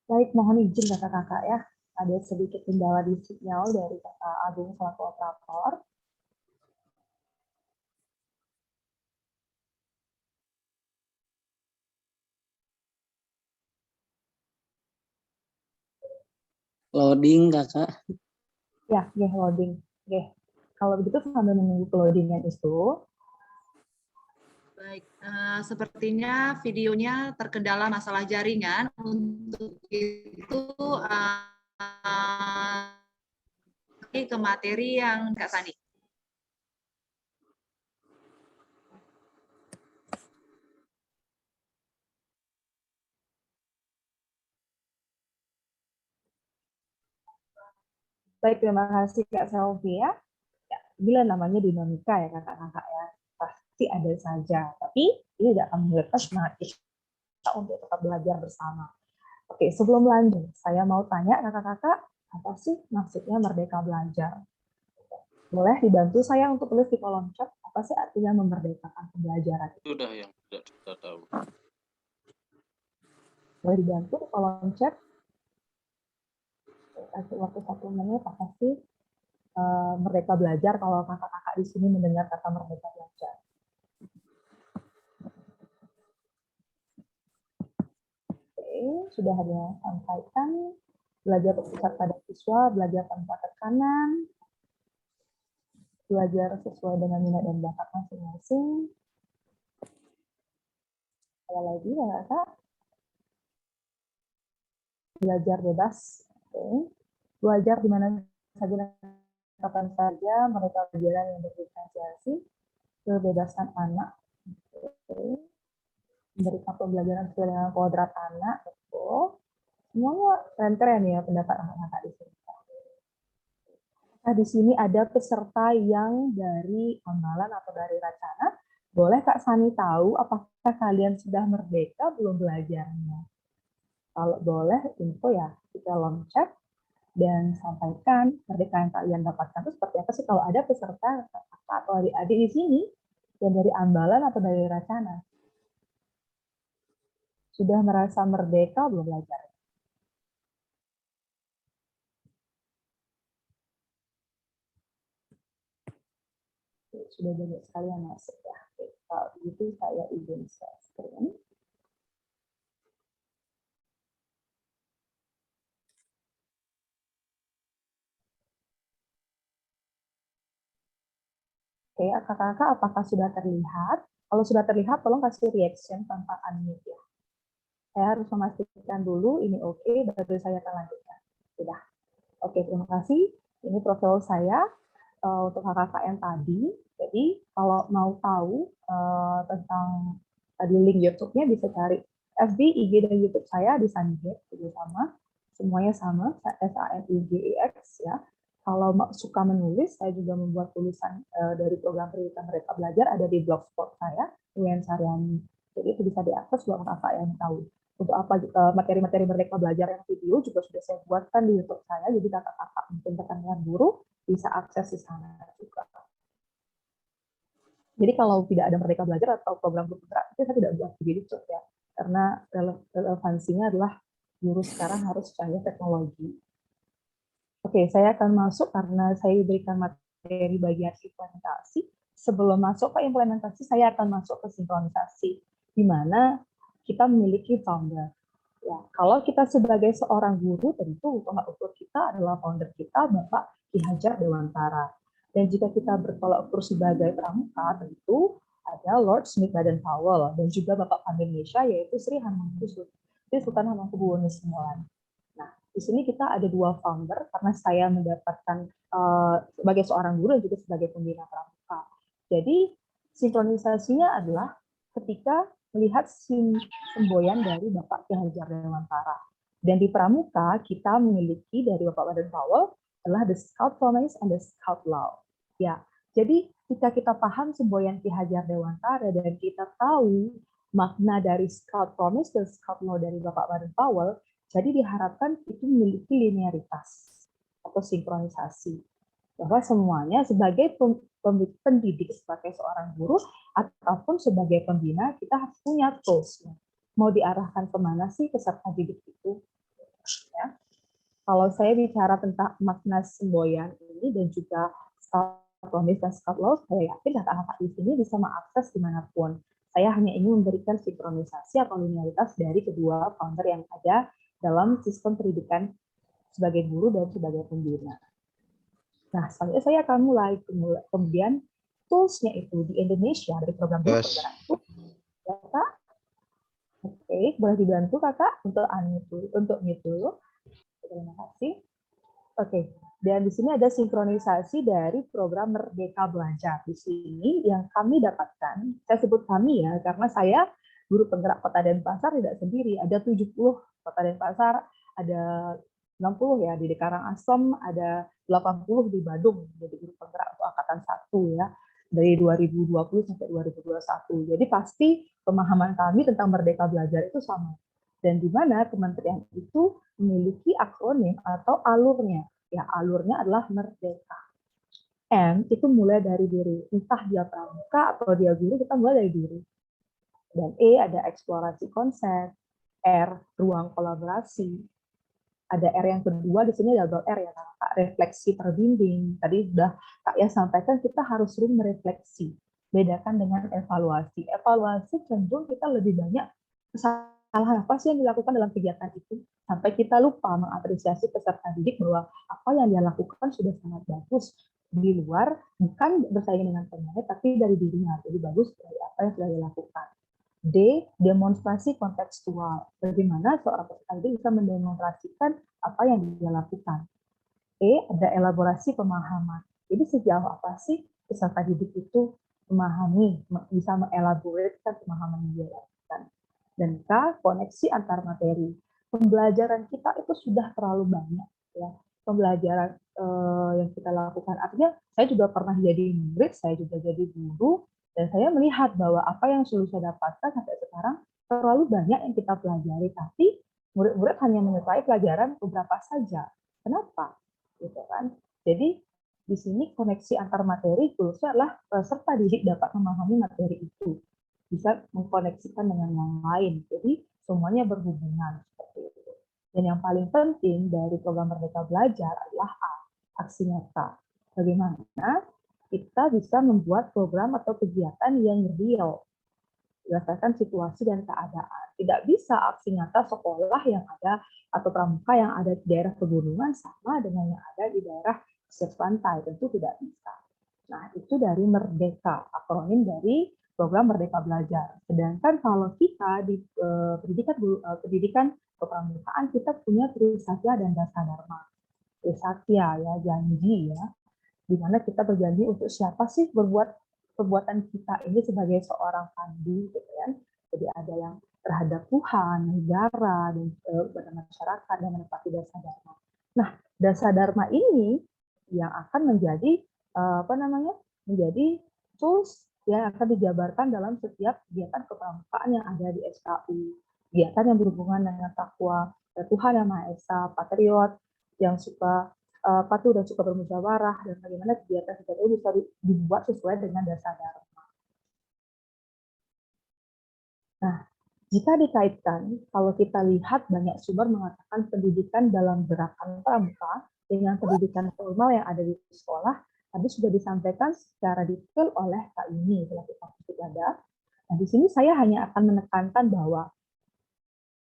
Baik, mohon izin kakak-kakak ya. Ada sedikit kendala di sinyal dari kakak Agung selaku operator. Loading kakak. Ya, loading. Oke. Kalau begitu sambil menunggu loadingnya itu, Baik, sepertinya videonya terkendala masalah jaringan. Untuk itu ke materi yang Kak Sani. baik, terima kasih Kak Selvi ya. Bila namanya dinamika ya kakak-kakak ya, pasti ada saja. Tapi ini tidak akan menyebabkan semangat kita untuk tetap belajar bersama. Oke, sebelum lanjut, saya mau tanya kakak-kakak, apa sih maksudnya merdeka belajar? Boleh dibantu saya untuk tulis di kolom chat, apa sih artinya memerdekakan pembelajaran? Sudah yang tidak kita tahu. Boleh dibantu di kolom chat? Kasih waktu 1 menit, apa sih merdeka belajar kalau kakak-kakak di sini mendengar kata merdeka belajar? Oke, sudah ada sampaikan. Belajar berpusat pada siswa, belajar tanpa tekanan, belajar sesuai dengan minat dan bakat masing-masing. Ada lagi ya kakak? Belajar bebas. Oke. Belajar di mana saja dan kapan saja, mereka pelajaran yang berdiferensiasi, kebebasan anak. Oke. Memberikan pembelajaran sesuai dengan kodrat anak. Betul. Semuanya keren-keren ya pendapat anak-anak di sini. Nah, di sini ada peserta yang dari Ambalan atau dari Racana. Boleh Kak Sani tahu apakah kalian sudah merdeka belum belajarnya? Kalau boleh, info ya di kolom chat dan sampaikan merdeka yang kalian dapatkan itu seperti apa sih kalau ada peserta kakak atau adik-adik di sini yang dari Ambalan atau dari Racana. Sudah merasa merdeka belum belajar? Sudah banyak sekali yang masuk ya. Oke, kalau begitu saya izin share screen. Oke, kakak-kakak apakah sudah terlihat? Kalau sudah terlihat, tolong kasih reaction tanpa unmute ya. Saya harus memastikan dulu ini oke, baru saya akan lanjutkan. Sudah. Oke, terima kasih. Ini profil saya untuk kakak-kakak yang tadi. Jadi kalau mau tahu tentang tadi link YouTube-nya bisa cari FB, IG, dan YouTube saya di Sanigex, jadi sama. Semuanya sama, SANIGEX ya. Kalau suka menulis, saya juga membuat tulisan dari program pendidikan mereka belajar ada di blogspot saya, Uyan Saryani. Jadi itu bisa diakses buat kakak yang tahu. Untuk apa materi-materi merdeka belajar yang video juga sudah saya buatkan di YouTube saya, jadi kakak-kakak mungkin rekan-rekan guru bisa akses di sana juga. Jadi kalau tidak ada merdeka belajar atau program guru interaktif, saya tidak buat video YouTube ya, karena relevansinya adalah guru sekarang harus canggih teknologi. Oke, saya akan masuk karena saya diberikan materi bagian implementasi. Sebelum masuk ke implementasi, saya akan masuk ke sinkronisasi, di mana kita memiliki founder. Ya, kalau kita sebagai seorang guru, tentu tolak ukur kita adalah founder kita, Bapak Ki Hajar Dewantara. Dan jika kita bertolak ukur sebagai pramuka, tentu ada Lord Smith Baden-Powell, dan juga Bapak Pami Indonesia, yaitu Sri Hamengkubuwono Sultan Hamengkubuwono IX. Nah, di sini kita ada 2 founder, karena saya mendapatkan sebagai seorang guru dan juga sebagai pembina pramuka. Jadi, sinkronisasinya adalah ketika melihat semboyan dari Bapak Ki Hajar Dewantara. Dan di pramuka kita memiliki dari Bapak Baden-Powell adalah the Scout Promise and the Scout Law. Ya, jadi jika kita paham semboyan Ki Hajar Dewantara dan kita tahu makna dari Scout Promise dan Scout Law dari Bapak Baden-Powell, jadi diharapkan itu memiliki linearitas atau sinkronisasi. Bahwa semuanya sebagai pendidik, sebagai seorang guru, ataupun sebagai pembina, kita harus punya tools. Mau diarahkan kemana sih peserta didik itu? Ya. Kalau saya bicara tentang makna semboyan ini dan juga kronis dan scout law, saya yakin kakak-kakak di sini bisa mengakses dimanapun. Saya hanya ingin memberikan sinkronisasi atau linearitas dari kedua founder yang ada dalam sistem pendidikan sebagai guru dan sebagai pembina. Nah, selanjutnya saya akan mulai. Kemudian tools-nya itu di Indonesia dari program guru penggerak itu, ya Kak? Oke, boleh dibantu Kakak untuk unmute dulu. Terima kasih. Oke, dan di sini ada sinkronisasi dari program Merdeka Belajar. Di sini yang kami dapatkan, saya sebut kami ya, karena saya guru penggerak Kota Denpasar tidak sendiri, ada 70 Kota Denpasar, ada 60 ya di Karangasem, ada 80 di Badung, jadi guru penggerak untuk angkatan 1 ya, dari 2020 sampai 2021. Jadi pasti pemahaman kami tentang Merdeka Belajar itu sama. Dan di mana kementerian itu memiliki akronim atau alurnya. Ya, alurnya adalah Merdeka. M itu mulai dari diri. Entah dia pramuka atau dia guru, kita mulai dari diri. Dan E ada eksplorasi konsep, R ruang kolaborasi. Ada R yang kedua, di sini double R ya, Kak, refleksi terbimbing. Tadi sudah Kak ya sampaikan kita harus sering merefleksi. Bedakan dengan evaluasi. Evaluasi cenderung kita lebih banyak kesalahan apa sih yang dilakukan dalam kegiatan itu, sampai kita lupa mengapresiasi peserta didik bahwa apa yang dia lakukan sudah sangat bagus di luar, bukan bersaing dengan temannya, tapi dari dirinya. Jadi bagus dari apa yang sudah dilakukan. D, demonstrasi kontekstual. Bagaimana seorang peserta didik bisa mendemonstrasikan apa yang dia lakukan. E, ada elaborasi pemahaman. Jadi sejauh apa sih peserta didik itu memahami, bisa mengelaborasikan pemahaman yang dia lakukan. Dan K, koneksi antar materi. Pembelajaran kita itu sudah terlalu banyak ya. Pembelajaran yang kita lakukan. Artinya saya juga pernah jadi murid, saya juga jadi guru, dan saya melihat bahwa apa yang sudah saya dapatkan sampai sekarang terlalu banyak yang kita pelajari, tapi murid-murid hanya menyukai pelajaran beberapa saja. Kenapa? Gitu kan? Jadi di sini koneksi antar materi khususnya adalah peserta didik dapat memahami materi itu, bisa mengkoneksikan dengan yang lain. Jadi semuanya berhubungan seperti itu. Dan yang paling penting dari program Merdeka Belajar adalah A, aksi nyata. Bagaimana kita bisa membuat program atau kegiatan yang real berdasarkan situasi dan keadaan. Tidak bisa aksi nyata sekolah yang ada atau pramuka yang ada di daerah pegunungan sama dengan yang ada di daerah pesisir pantai, tentu tidak bisa. Nah, itu dari Merdeka, akronim dari program Merdeka Belajar. Sedangkan kalau kita di pendidikan kepramukaan, kita punya Trisatya dan Dasadharma. Trisatya ya, janji ya, di mana kita berjanji untuk siapa sih berbuat perbuatan kita ini sebagai seorang pandu, gitu kan? Jadi ada yang terhadap Tuhan, negara, dan masyarakat yang menepati Dasadharma. Nah, Dasadharma ini yang akan menjadi menjadi tools yang akan dijabarkan dalam setiap kegiatan kepramukaan yang ada di SKU. Kegiatan yang berhubungan dengan takwa Tuhan Yang Maha Esa, patriot yang suka patuh dan suka bermusyawarah, dan bagaimana kegiatan itu bisa dibuat sesuai dengan Dasadharma. Nah, jika dikaitkan, kalau kita lihat banyak sumber mengatakan pendidikan dalam gerakan pramuka dengan pendidikan formal yang ada di sekolah, tadi sudah disampaikan secara detail oleh Kak Yuni selaku Fakultas Ada. Nah, di sini saya hanya akan menekankan bahwa,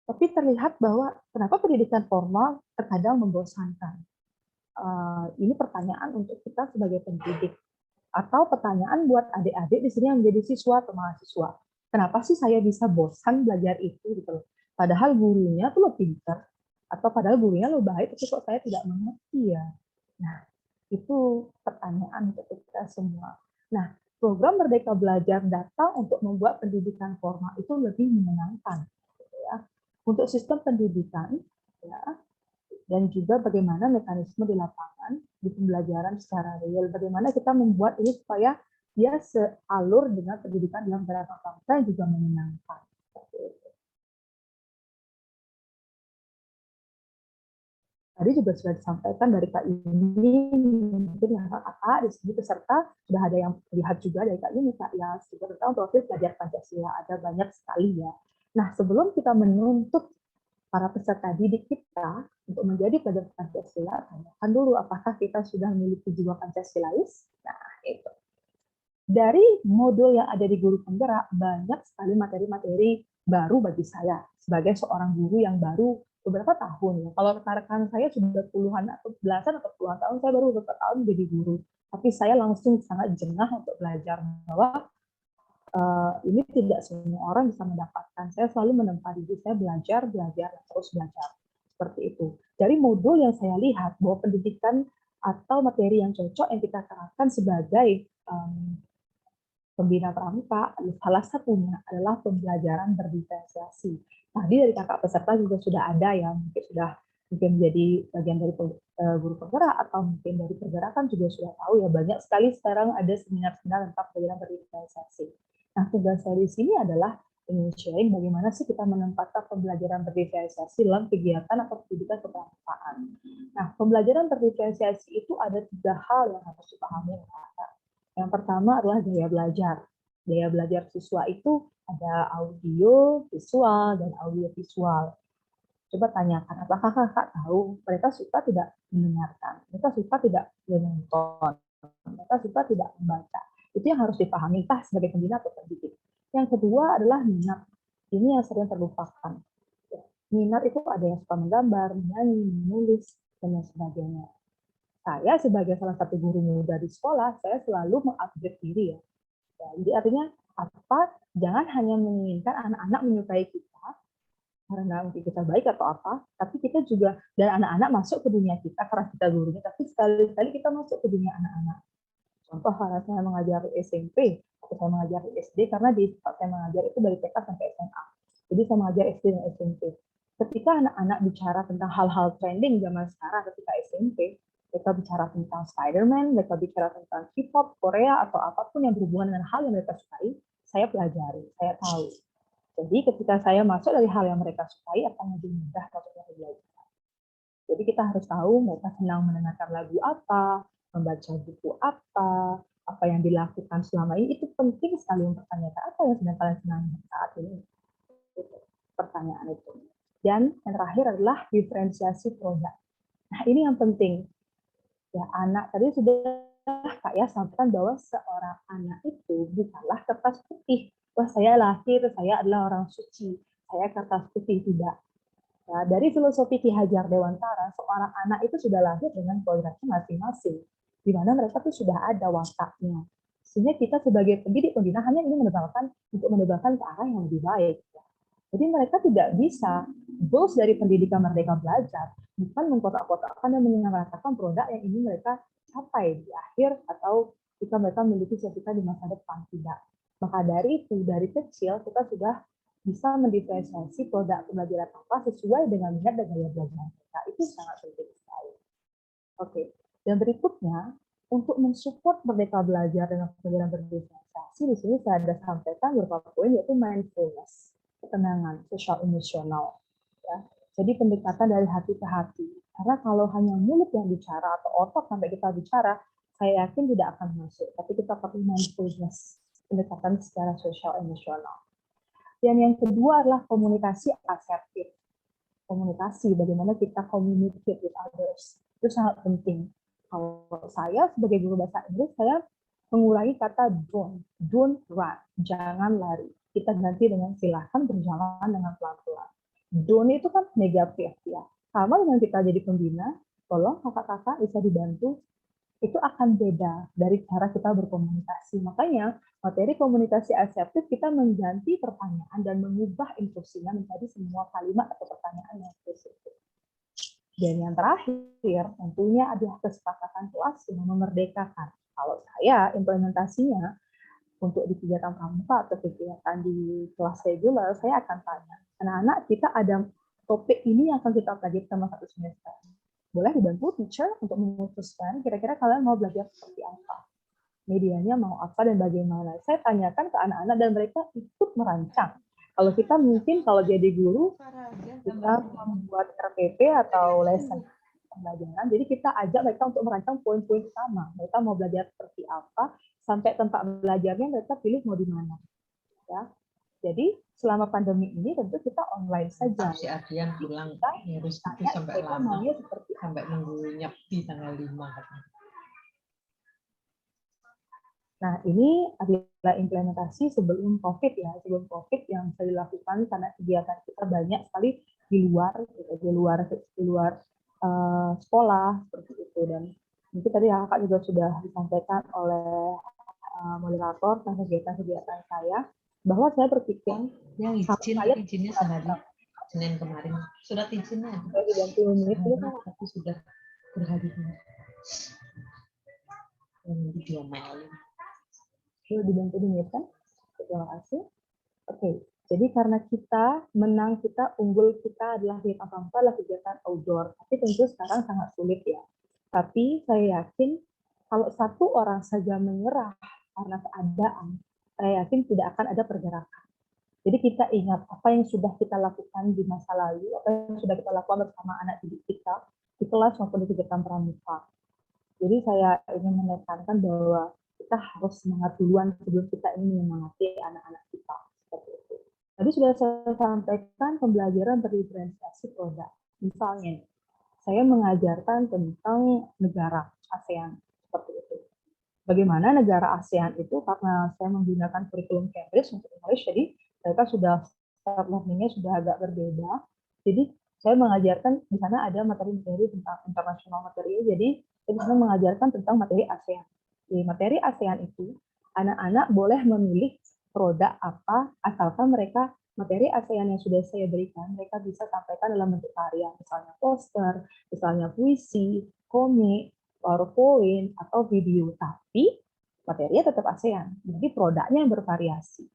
tapi terlihat bahwa kenapa pendidikan formal terkadang membosankan. Ini pertanyaan untuk kita sebagai pendidik, atau pertanyaan buat adik-adik di sini yang menjadi siswa atau mahasiswa. Kenapa sih saya bisa bosan belajar itu gitu loh? Padahal gurunya tuh lo pintar, atau padahal gurunya lo baik, tapi kok saya tidak mengerti ya. Nah, itu pertanyaan untuk kita semua. Nah, program Merdeka Belajar datang untuk membuat pendidikan formal itu lebih menyenangkan, gitu ya. Untuk sistem pendidikan, ya, dan juga bagaimana mekanisme di lapangan, di pembelajaran secara real, bagaimana kita membuat ini supaya dia sealur dengan pendidikan dalam gerakan pramuka yang juga menyenangkan. Tadi juga sudah disampaikan dari Kak Yuni, mungkin yang kakak di sini peserta sudah ada yang lihat juga dari Kak Yuni, Kak Yas, juga tentang profil pelajar Pancasila, ada banyak sekali ya. Nah, sebelum kita menuntut para peserta didik kita untuk menjadi pelajar Pancasila, tanyakan dulu apakah kita sudah memiliki jiwa Pancasilais. Nah, itu. Dari modul yang ada di Guru Penggerak, banyak sekali materi-materi baru bagi saya sebagai seorang guru yang baru beberapa tahun. Kalau rekan-rekan saya sudah puluhan atau belasan atau puluhan tahun, saya baru beberapa tahun jadi guru. Tapi saya langsung sangat jengah untuk belajar bahwa ini tidak semua orang bisa mendapatkan. Saya selalu menempa diri saya belajar, terus belajar. Seperti itu. Dari modul yang saya lihat bahwa pendidikan atau materi yang cocok yang kita terapkan sebagai pembina pramuka, salah satunya adalah pembelajaran berdiferensiasi. Tadi dari kakak peserta juga sudah ada yang mungkin menjadi bagian dari guru penggerak atau mungkin dari pergerakan juga sudah tahu ya, banyak sekali sekarang ada seminar-seminar tentang pembelajaran berdiferensiasi. Nah, tugas saya di sini adalah ingin sharing bagaimana sih kita menempatkan pembelajaran berdiferensiasi dalam kegiatan atau pendidikan kepramukaan. Nah, pembelajaran berdiferensiasi itu ada 3 hal yang harus dipahami. Yang pertama adalah gaya belajar. Gaya belajar siswa itu ada audio, visual, dan audio visual. Coba tanyakan, apakah kakak tahu mereka suka tidak mendengarkan, mereka suka tidak menonton, mereka suka tidak membaca. Itu yang harus dipahami entah sebagai pembina atau pendidik. Yang kedua adalah minat. Ini yang sering terlupakan. Minat itu ada yang suka menggambar, menyanyi, menulis, dan lain sebagainya. Saya sebagai salah satu guru muda di sekolah, saya selalu mengupgrade diri ya. Jadi artinya apa? Jangan hanya menginginkan anak-anak menyukai kita karena mungkin kita baik atau apa, tapi kita juga dan anak-anak masuk ke dunia kita karena kita gurunya, tapi sekali-kali kita masuk ke dunia anak-anak. Contoh karena saya mengajar SMP atau saya mengajar SD, karena di saat saya mengajar itu dari TK sampai SMA. Jadi saya mengajar SD dan SMP. Ketika anak-anak bicara tentang hal-hal trending zaman sekarang ketika SMP, mereka bicara tentang Spider-Man, mereka bicara tentang K-pop, Korea, atau apapun yang berhubungan dengan hal yang mereka sukai, saya pelajari, saya tahu. Jadi ketika saya masuk dari hal yang mereka sukai, akan lebih mudah untuk belajar. Jadi kita harus tahu mereka senang mendengarkan lagu apa, membaca buku apa yang dilakukan selama ini, itu penting sekali mempertanyakan apa yang sedang kalian senangi saat ini. Pertanyaan itu. Dan yang terakhir adalah diferensiasi produk. Nah, ini yang penting. Ya, anak tadi sudah Kak ya sampaikan bahwa seorang anak itu bukanlah kertas putih. Wah, saya lahir, saya adalah orang suci. Saya kertas putih, tidak. Nah, dari filosofi Ki Hajar Dewantara, seorang anak itu sudah lahir dengan kodratnya masing-masing, di mana mereka tuh sudah ada wataknya. Sehingga kita sebagai pendidik pembina hanya ingin menebarkan ke arah yang lebih baik. Jadi mereka tidak bisa, goals dari pendidikan Merdeka Belajar bukan mengkotak-kotakkan dan menyamaratakan produk yang ingin mereka capai di akhir atau jika mereka memiliki cita-cita di masa depan, tidak. Maka dari itu, dari kecil kita sudah bisa mendiferensiasi produk pembelajaran apa sesuai dengan minat dan gaya belajar kita. Itu sangat penting sekali. Oke, dan berikutnya untuk mensupport Merdeka Belajar dengan pembelajaran berdiferensiasi, di sini saya ada sampaikan beberapa poin, yaitu mindfulness, ketenangan, sosial emosional. Ya. Jadi pendekatan dari hati ke hati. Karena kalau hanya mulut yang bicara atau otak sampai kita bicara, saya yakin tidak akan masuk. Tapi kita perlu mindfulness, pendekatan secara sosial emosional. Dan yang kedua adalah komunikasi asertif. Komunikasi, bagaimana kita communicate with others. Itu sangat penting. Kalau saya sebagai guru bahasa Inggris, saya mengurangi kata don't run, jangan lari. Kita ganti dengan silahkan berjalan dengan pelan-pelan. Don't itu kan negatif ya. Sama dengan kita jadi pembina, tolong kakak-kakak bisa dibantu, itu akan beda dari cara kita berkomunikasi. Makanya materi komunikasi asertif kita mengganti pertanyaan dan mengubah instruksinya menjadi semua kalimat atau pertanyaan yang spesifik. Dan yang terakhir tentunya adalah kesepakatan kelas yang memerdekakan. Kalau saya implementasinya untuk di kegiatan pramuka atau kegiatan di kelas reguler, saya akan tanya, anak-anak kita ada topik ini yang akan kita pelajari selama 1 semester. Boleh dibantu teacher untuk memutuskan kira-kira kalian mau belajar seperti apa, medianya mau apa dan bagaimana. Saya tanyakan ke anak-anak dan mereka ikut merancang. Kalau kita mungkin kalau jadi guru kita membuat RPP atau lesson pembelajaran, jadi kita ajak mereka untuk merancang poin-poin utama. Mereka mau belajar seperti apa, sampai tempat belajarnya mereka pilih mau di mana. Ya. Jadi selama pandemi ini tentu kita online saja. Si Adrian bilang harus itu sampai mereka lama, maunya seperti sampai nunggu nyepi tanggal 5 katanya. Nah, ini adalah implementasi sebelum COVID ya, sebelum COVID yang bisa dilakukan karena kegiatan kita banyak sekali di luar, gitu, di luar sekolah seperti itu. Dan mungkin tadi kakak juga sudah disampaikan oleh moderator tentang kegiatan-kegiatan saya, bahwa saya berpikir yang izinnya sehari Senin kemarin surat izinnya dibantu menit itu kan tapi sudah berhari-hari yang diomelin. Dibantu menit kan? Terima kasih. Oke, jadi karena kita menang, kita unggul, kita adalah kegiatan pramuka adalah kegiatan outdoor, tapi tentu sekarang sangat sulit ya. Tapi saya yakin kalau satu orang saja menyerah karena keadaan, saya yakin tidak akan ada pergerakan. Jadi kita ingat apa yang sudah kita lakukan di masa lalu, apa yang sudah kita lakukan bersama anak didik kita di kelas maupun di kegiatan pramuka. Jadi saya ingin menekankan bahwa kita harus semangat duluan sebelum kita ingin menyemangati anak-anak kita. Seperti itu. Tadi sudah saya sampaikan pembelajaran berdiferensiasi produk. Misalnya, saya mengajarkan tentang negara ASEAN seperti itu. Bagaimana negara ASEAN itu, karena saya menggunakan kurikulum Cambridge untuk English, jadi mereka sudah start learning-nya sudah agak berbeda. Jadi saya mengajarkan di sana ada materi-materi tentang international material, jadi saya di sana mengajarkan tentang materi ASEAN. Di materi ASEAN itu, anak-anak boleh memilih produk apa, asalkan mereka materi ASEAN yang sudah saya berikan, mereka bisa sampaikan dalam bentuk karya, misalnya poster, misalnya puisi, komik, PowerPoint, atau video. Tapi materinya tetap ASEAN, jadi produknya yang bervariasi.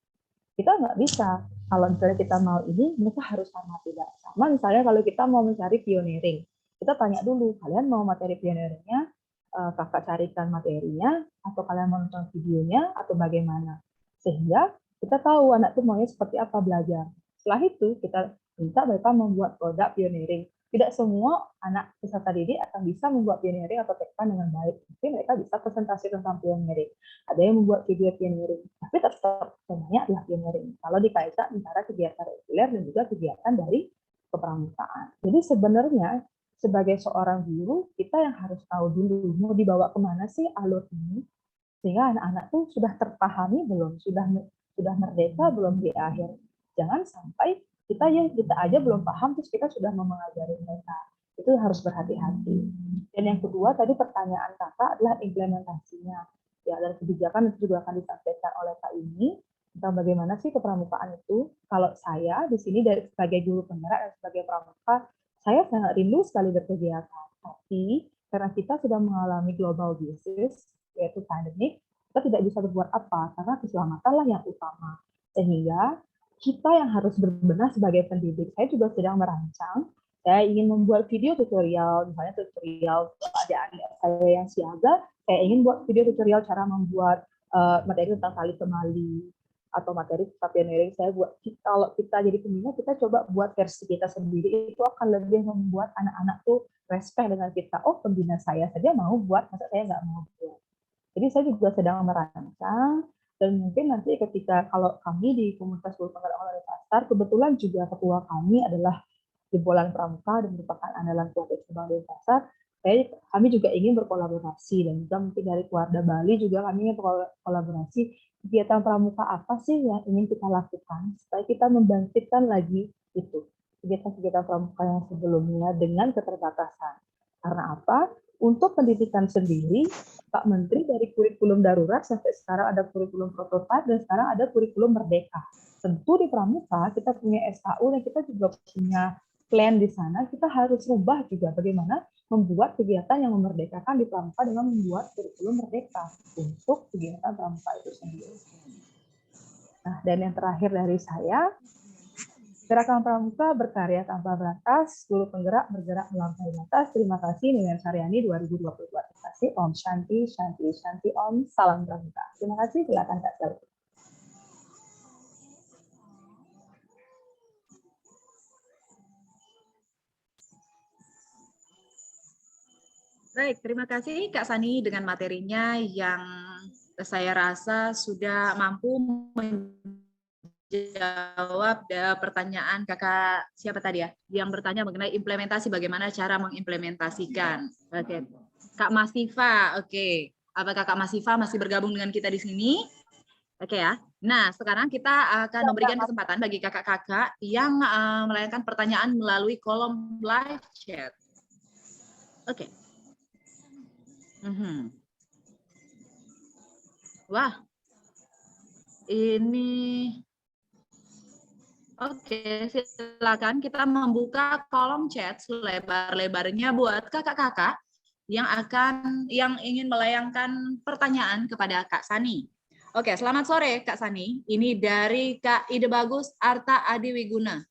Kita nggak bisa, kalau misalnya kita mau ini, mereka harus sama, tidak sama. Misalnya kalau kita mau mencari pioneering, kita tanya dulu, kalian mau materi pioneeringnya, kakak carikan materinya, atau kalian mau nonton videonya, atau bagaimana. Sehingga kita tahu anak itu maunya seperti apa belajar. Setelah itu, kita minta mereka membuat produk pioneering. Tidak semua anak peserta didik akan bisa membuat pioneering atau tekpan dengan baik. Tapi mereka bisa presentasi tentang pioneering. Ada yang membuat video pioneering, tapi tetap temanya adalah pioneering. Kalau dikaitkan antara kegiatan reguler dan juga kegiatan dari kepramukaan. Jadi sebenarnya sebagai seorang guru, kita yang harus tahu dulu mau dibawa kemana sih alur ini, sehingga anak-anak tuh sudah terpahami belum, sudah merdeka belum di akhir. Jangan sampai kita aja belum paham, terus kita sudah mau mengajari mereka. Itu harus berhati-hati. Dan yang kedua, tadi pertanyaan kakak adalah implementasinya. Ya, dan kebijakan itu juga akan disampaikan oleh Kak ini, tentang bagaimana sih kepramukaan itu. Kalau saya di sini sebagai guru penggerak dan sebagai pramuka, saya sangat rindu sekali berkegiatan. Tapi karena kita sudah mengalami global crisis, yaitu pandemik, kita tidak bisa berbuat apa, karena keselamatanlah yang utama. Sehingga kita yang harus berbenah sebagai pendidik. Saya juga sedang merancang, saya ingin membuat video tutorial, misalnya tutorial adik-adik saya yang siaga, saya ingin buat video tutorial cara membuat materi tentang tali temali, atau materi tentang pioneering. Saya buat, kalau kita jadi pembina, kita coba buat versi kita sendiri, itu akan lebih membuat anak-anak tuh respect dengan kita. Oh, pembina saya saja mau buat, masa saya nggak mau buat. Jadi saya juga sedang merancang, dan mungkin nanti ketika kalau kami di komunitas guru penggerak online pasar, kebetulan juga ketua kami adalah jebolan pramuka dan merupakan andalan keluarga cabang Denpasar, kami juga ingin berkolaborasi, dan juga mungkin dari keluarga Bali juga kami ingin berkolaborasi. Kegiatan pramuka apa sih yang ingin kita lakukan supaya kita membangkitkan lagi itu kegiatan-kegiatan pramuka yang sebelumnya dengan keterbatasan. Karena apa? Untuk pendidikan sendiri, Pak Menteri dari kurikulum darurat sampai sekarang ada kurikulum prototipe dan sekarang ada kurikulum merdeka. Tentu di pramuka kita punya SKU dan kita juga punya plan di sana. Kita harus rubah juga bagaimana membuat kegiatan yang memerdekakan di pramuka dengan membuat kurikulum merdeka untuk kegiatan pramuka itu sendiri. Nah, dan yang terakhir dari saya, Gerakan Pramuka berkarya tanpa batas, guru penggerak bergerak melampaui batas. Terima kasih, Nilen Saryani 2022. Terima kasih, Om Shanti, Shanti, Shanti, Om. Salam Pramuka. Terima kasih, silakan Kak Selvi. Baik, terima kasih Kak Sani dengan materinya yang saya rasa sudah mampu menjawab pertanyaan kakak siapa tadi ya, yang bertanya mengenai implementasi, bagaimana cara mengimplementasikan. Oke, Kak Masifa. Oke, apakah Kak Masifa masih bergabung dengan kita di sini? Oke ya. Nah, sekarang kita akan memberikan kesempatan bagi kakak-kakak yang melayangkan pertanyaan melalui kolom live chat. Oke. Wah, ini oke, silakan kita membuka kolom chat selebar-lebarnya buat kakak-kakak yang ingin melayangkan pertanyaan kepada Kak Sani. Oke, selamat sore Kak Sani. Ini dari Kak Ide Bagus Arta Adiwiguna,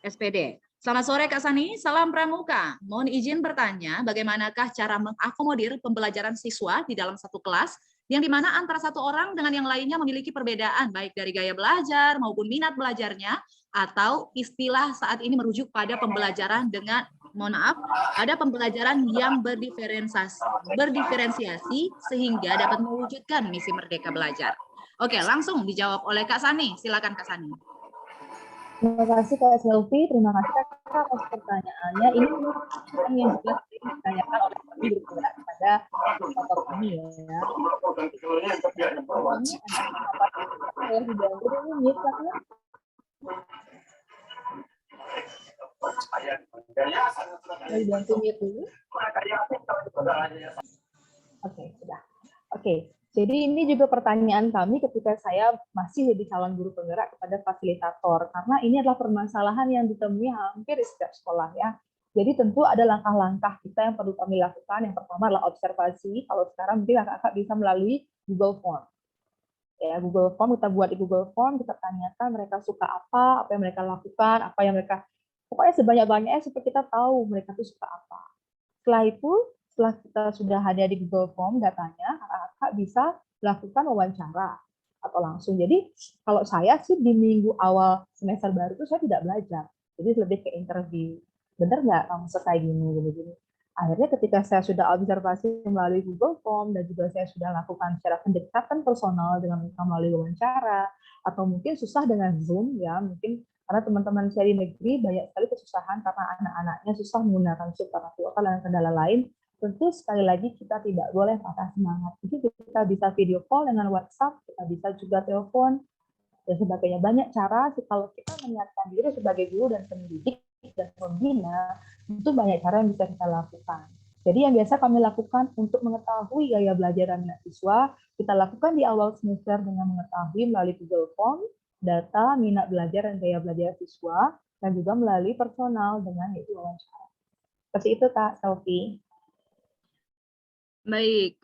SPD. Selamat sore Kak Sani, salam pramuka. Mohon izin bertanya, bagaimanakah cara mengakomodir pembelajaran siswa di dalam satu kelas yang dimana antara satu orang dengan yang lainnya memiliki perbedaan, baik dari gaya belajar maupun minat belajarnya, atau istilah saat ini merujuk pada pembelajaran dengan, mohon maaf, ada pembelajaran yang berdiferensiasi sehingga dapat mewujudkan misi Merdeka Belajar. Oke, langsung dijawab oleh Kak Sani. Silakan Kak Sani. Terima kasih Kak Selvi, terima kasih Kak atas pertanyaannya. Ini yang juga sering ditanyakan oleh kami bergerak kepada operator kami ya. Saya dibantu dulu nih, dibantu mute dulu. Oke, sudah. Oke. Jadi ini juga pertanyaan kami ketika saya masih jadi calon guru penggerak kepada fasilitator, karena ini adalah permasalahan yang ditemui hampir di setiap sekolah ya. Jadi tentu ada langkah-langkah kita yang perlu kami lakukan. Yang pertama adalah observasi. Kalau sekarang mungkin kakak bisa melalui Google Form. Ya, Google Form kita buat di Google Form, kita tanyakan mereka suka apa yang mereka lakukan, apa yang mereka, pokoknya sebanyak-banyaknya supaya kita tahu mereka tuh suka apa. Setelah itu, setelah kita sudah ada di Google Form datanya, kakak bisa lakukan wawancara atau langsung. Jadi kalau saya sih di minggu awal semester baru itu saya tidak belajar, jadi lebih ke interview. Bener nggak kamu selesai gini. Akhirnya ketika saya sudah observasi melalui Google Form dan juga saya sudah lakukan secara pendekatan personal dengan mereka melalui wawancara, atau mungkin susah dengan Zoom ya, mungkin karena teman-teman saya di negeri banyak sekali kesusahan karena anak-anaknya susah menggunakan Zoom karena kuota dan kendala lain. Tentu sekali lagi kita tidak boleh patah semangat. Jadi kita bisa video call dengan WhatsApp, kita bisa juga telepon, dan sebagainya. Banyak cara sih kalau kita menyiapkan diri sebagai guru dan pendidik dan pembina, itu banyak cara yang bisa kita lakukan. Jadi yang biasa kami lakukan untuk mengetahui gaya belajar dan minat siswa, kita lakukan di awal semester dengan mengetahui melalui Google Form, data, minat belajar, dan gaya belajar siswa, dan juga melalui personal dengan yaitu wawancara. Seperti itu Kak Selvi. Baik,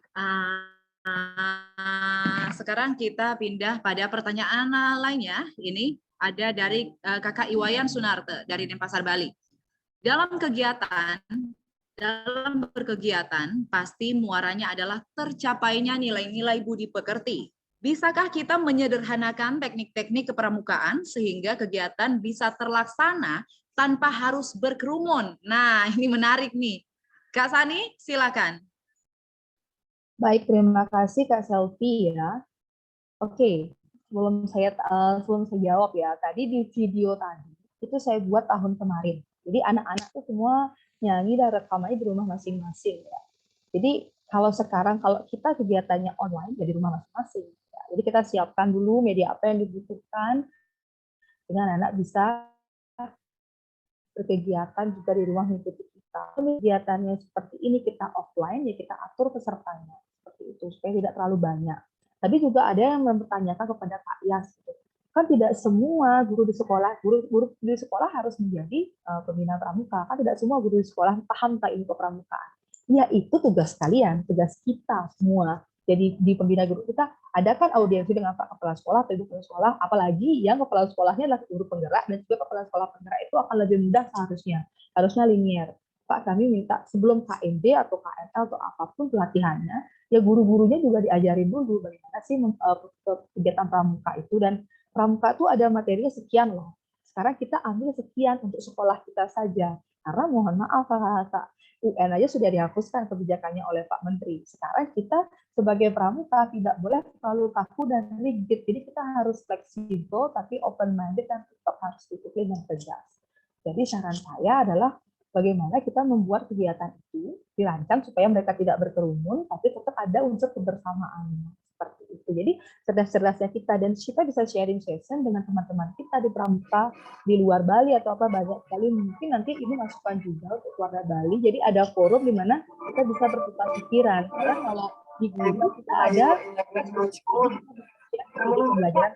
sekarang kita pindah pada pertanyaan lainnya. Ini ada dari Kakak Iwayan Sunarte dari Denpasar, Bali. Dalam berkegiatan, pasti muaranya adalah tercapainya nilai-nilai budi pekerti. Bisakah kita menyederhanakan teknik-teknik kepramukaan sehingga kegiatan bisa terlaksana tanpa harus berkerumun? Nah, ini menarik nih. Kak Sani, silakan. Baik, terima kasih Kak Selvi ya. Oke, sebelum saya jawab ya, tadi di video tadi itu saya buat tahun kemarin. Jadi anak-anak tuh semua nyanyi dan rekamannya di rumah masing-masing ya. Jadi kalau sekarang kalau kita kegiatannya online dari rumah masing-masing, ya. Jadi kita siapkan dulu media apa yang dibutuhkan dengan anak bisa berkegiatan juga di rumah mengikuti kita. Kegiatannya seperti ini kita offline ya kita atur pesertanya seperti itu supaya tidak terlalu banyak. Tapi juga ada yang mempertanyakan kepada Kak Yas, kan tidak semua guru di sekolah harus menjadi pembina pramuka. Kan tidak semua guru di sekolah paham tentang ilmu kepramukaan. Ya itu tugas kalian, tugas kita semua. Jadi di pembina guru kita ada kan audiensi dengan Pak Kepala Sekolah atau Ibu Kepala Sekolah, apalagi yang Kepala Sekolahnya adalah guru penggerak dan juga Kepala Sekolah penggerak itu akan lebih mudah harusnya linear. Pak, kami minta sebelum KMD atau KML atau apapun pelatihannya, ya guru-gurunya juga diajarin dulu bagaimana sih kegiatan pramuka itu, dan pramuka itu ada materinya sekian loh. Sekarang kita ambil sekian untuk sekolah kita saja. Karena mohon maaf Kak, UN aja sudah dihapuskan kebijakannya oleh Pak Menteri. Sekarang kita sebagai pramuka tidak boleh terlalu kaku dan rigid. Jadi kita harus fleksibel tapi open minded dan tetap harus disiplin dan tegas. Jadi saran saya adalah bagaimana kita membuat kegiatan itu dirancang supaya mereka tidak berkerumun tapi tetap ada unsur kebersamaannya. Seperti itu. Jadi cerdas-cerdasnya kita dan kita bisa sharing session dengan teman-teman kita di pramuka di luar Bali atau apa banyak sekali mungkin nanti ini masukan juga untuk keluarga Bali. Jadi ada forum di mana kita bisa bertukar pikiran. Karena kalau di Guru kita ada pembelajaran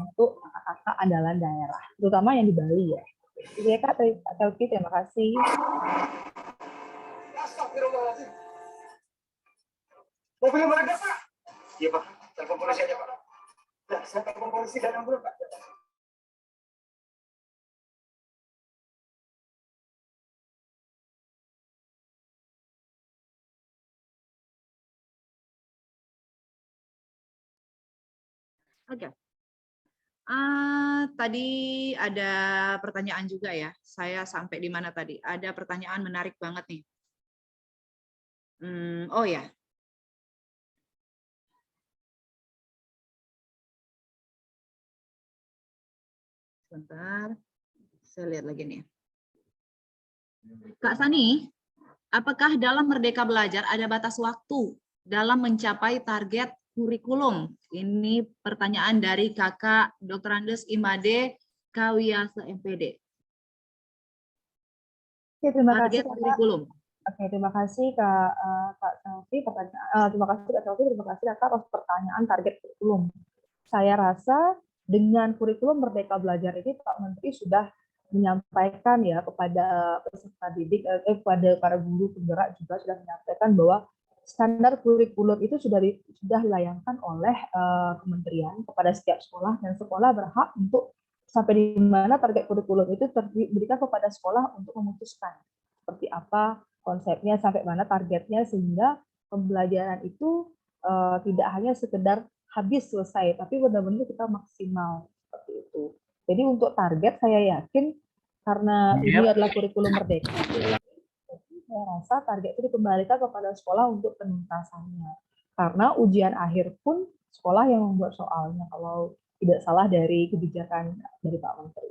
untuk kakak andalan daerah, terutama yang di Bali ya. Jadi ya Kak Selvi, terima kasih. Mobilnya mana Pak? Iya Pak, telepon polisi aja Pak. Nah, saya telepon polisi datang dulu Pak. Oke. Tadi ada pertanyaan juga ya. Saya sampai di mana tadi? Ada pertanyaan menarik banget nih. Oh ya. Sebentar, saya lihat lagi nih. Kak Sani, apakah dalam Merdeka Belajar ada batas waktu dalam mencapai target kurikulum? Ini pertanyaan dari Kakak Dr. Andes Imade Kawiasa MPD. Oke, terima target kasih kurikulum. Oke, terima kasih Kak Selvi. Terima kasih Kak Selvi, terima kasih Kak atas pertanyaan target kurikulum. Saya rasa dengan kurikulum Merdeka Belajar ini Pak Menteri sudah menyampaikan ya kepada peserta didik, kepada para guru penggerak juga sudah menyampaikan bahwa standar kurikulum itu sudah dilayangkan oleh kementerian kepada setiap sekolah dan sekolah berhak untuk sampai di mana target kurikulum itu diberikan kepada sekolah untuk memutuskan seperti apa konsepnya sampai mana targetnya sehingga pembelajaran itu tidak hanya sekedar habis selesai, tapi benar-benar kita maksimal seperti itu. Jadi untuk target saya yakin karena ini adalah kurikulum merdeka, saya rasa target itu dikembalikan kepada sekolah untuk penuntasannya. Karena ujian akhir pun sekolah yang membuat soalnya kalau tidak salah dari kebijakan dari Pak Menteri.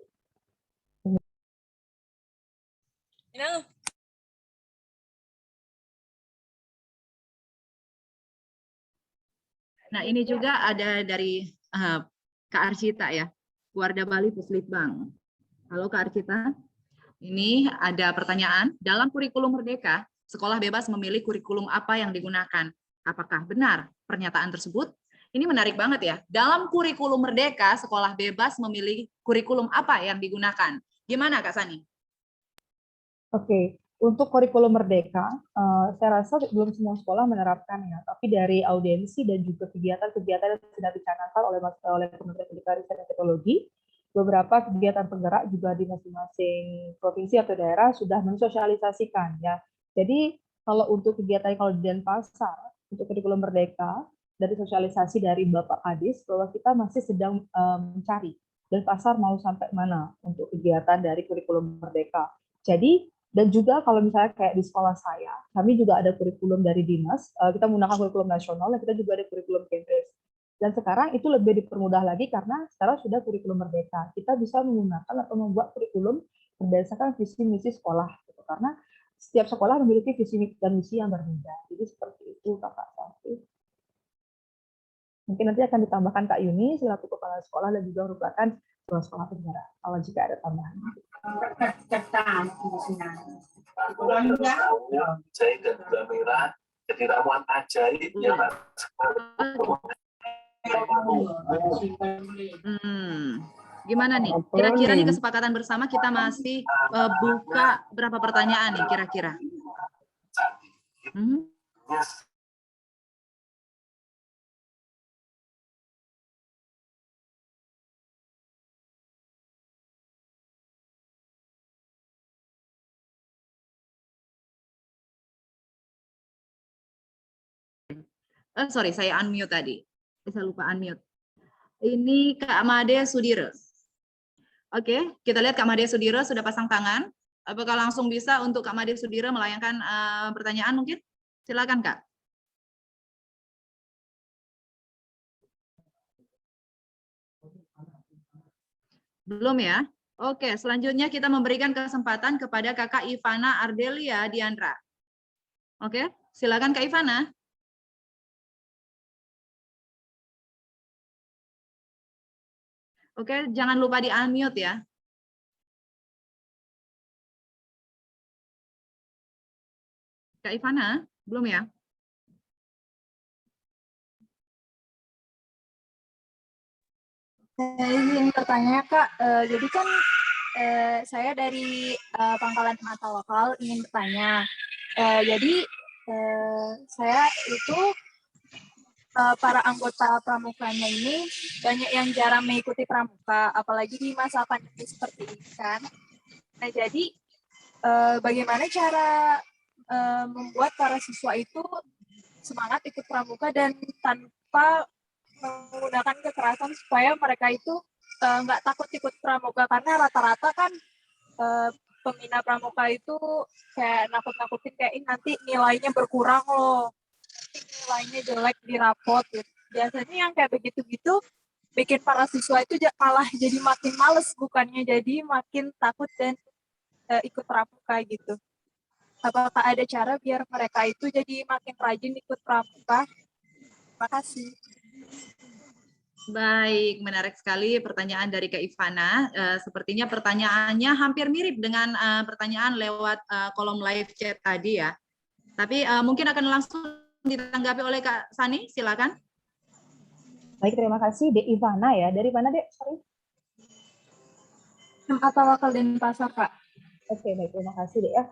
Nah, ini juga ada dari Kak Arcita ya, Warda Bali Puslitbang. Halo Kak Arcita, ini ada pertanyaan, dalam kurikulum Merdeka, sekolah bebas memilih kurikulum apa yang digunakan. Apakah benar pernyataan tersebut? Ini menarik banget ya, dalam kurikulum Merdeka, sekolah bebas memilih kurikulum apa yang digunakan. Gimana Kak Sani? Oke. Untuk kurikulum Merdeka, saya rasa belum semua sekolah menerapkan ya, tapi dari audiensi dan juga kegiatan-kegiatan yang sudah dicanangkan oleh Kementerian Pendidikan Riset dan Teknologi, beberapa kegiatan penggerak juga di masing-masing provinsi atau daerah sudah mensosialisasikan ya. Jadi kalau untuk kegiatan kalau di Denpasar, untuk kurikulum Merdeka, dari sosialisasi dari Bapak Kadis bahwa kita masih sedang mencari Denpasar mau sampai mana untuk kegiatan dari kurikulum Merdeka. Jadi dan juga kalau misalnya kayak di sekolah saya, kami juga ada kurikulum dari dinas, kita menggunakan kurikulum nasional, dan kita juga ada kurikulum Kemdikbud. Dan sekarang itu lebih dipermudah lagi karena sekarang sudah kurikulum merdeka. Kita bisa menggunakan atau membuat kurikulum berdasarkan visi misi sekolah, gitu. Karena setiap sekolah memiliki visi dan misi yang berbeda. Jadi seperti itu Kakak Selvi. Mungkin nanti akan ditambahkan Kak Yuni selaku kepala sekolah dan juga merupakan kepala sekolah penggerak. Kalau jika ada tambahan. Saya dan gula merah jadi ramuan ajaib ya Pak. Gimana nih? Kira-kira nih kesepakatan bersama kita masih buka berapa pertanyaan nih kira-kira? Sorry, saya unmute tadi. Saya lupa unmute. Ini Kak Made Sudire. Oke, kita lihat Kak Madia Sudiro sudah pasang tangan. Apakah langsung bisa untuk Kak Madia Sudiro melayangkan pertanyaan mungkin? Silakan Kak. Belum ya? Oke, selanjutnya kita memberikan kesempatan kepada Kakak Ivana Ardelia Diandra. Oke, silakan Kak Ivana. Oke, jangan lupa di-unmute ya. Kak Ivana, belum ya? Saya ingin bertanya Kak, jadi kan saya dari Pangkalan Mata Lokal ingin bertanya, jadi saya itu para anggota pramukanya ini banyak yang jarang mengikuti pramuka, apalagi di masa pandemi seperti ini kan. Nah jadi bagaimana cara membuat para siswa itu semangat ikut pramuka dan tanpa menggunakan kekerasan supaya mereka itu nggak takut ikut pramuka, karena rata-rata kan pembina pramuka itu kayak nakut-nakutin kayak nanti nilainya berkurang loh, nanti nilainya jelek di rapot gitu. Biasanya yang kayak begitu-gitu bikin para siswa itu malah jadi makin males, bukannya jadi makin takut dan ikut pramuka gitu. Apakah ada cara biar mereka itu jadi makin rajin ikut pramuka? Terima kasih. Baik, menarik sekali pertanyaan dari Kak Ivana. Sepertinya pertanyaannya hampir mirip dengan pertanyaan lewat kolom live chat tadi ya. Tapi mungkin akan langsung ditanggapi oleh Kak Sani, silakan. Baik, terima kasih Dek Ivana ya. Dari mana Dek? Sorry. Mata Lokal Denpasar, Kak. Oke, baik, terima kasih Dek ya.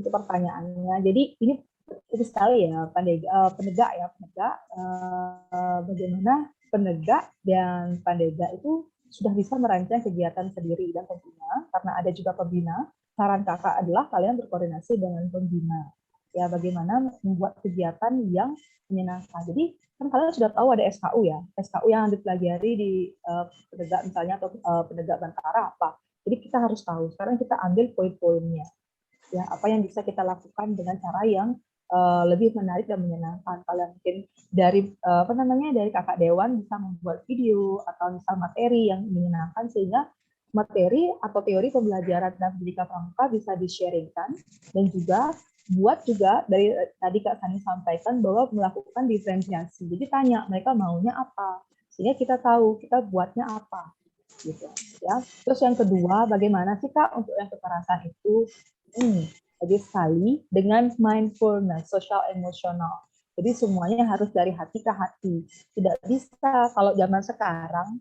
Itu pertanyaannya. Jadi ini itu sekali ya, penegak ya, bagaimana penegak dan pandega itu sudah bisa merancang kegiatan sendiri, dan tentunya karena ada juga pembina, saran kakak adalah kalian berkoordinasi dengan pembina. Ya, bagaimana membuat kegiatan yang menyenangkan. Jadi kan kalian sudah tahu ada SKU ya, SKU yang dipelajari di penegak misalnya atau penegak bantara apa. Jadi kita harus tahu. Sekarang kita ambil poin-poinnya. Ya, apa yang bisa kita lakukan dengan cara yang lebih menarik dan menyenangkan. Kalian mungkin dari dari kakak dewan bisa membuat video atau misal materi yang menyenangkan, sehingga materi atau teori pembelajaran dalam pendidikan pramuka bisa di-sharingkan, dan juga buat juga dari tadi Kak Sani sampaikan bahwa melakukan diferensiasi. Jadi tanya mereka maunya apa, sehingga kita tahu kita buatnya apa gitu ya. Terus yang kedua, bagaimana sih Kak untuk yang kekerasan itu? Lagi sekali dengan mindfulness, social emotional. Jadi semuanya harus dari hati ke hati. Tidak bisa kalau zaman sekarang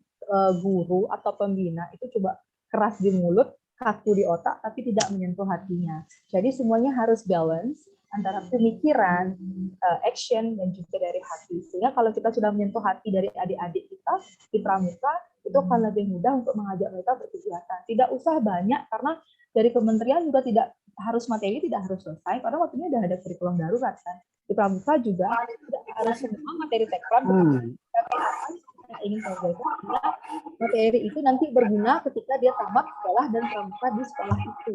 guru atau pembina itu coba keras di mulut, kaku di otak, tapi tidak menyentuh hatinya. Jadi semuanya harus balance antara pemikiran, action, dan juga dari hati. Sehingga kalau kita sudah menyentuh hati dari adik-adik kita di pramuka, itu akan lebih mudah untuk mengajak mereka berkegiatan. Tidak usah banyak, karena dari kementerian juga tidak harus materi, tidak harus selesai, karena waktunya udah ada kurikulum darurat kan. Di pramuka juga tidak harus semua materi tekran, tapi apa yang ingin sampaikan adalah materi itu nanti berguna ketika dia tamat sekolah dan pramuka di sekolah itu.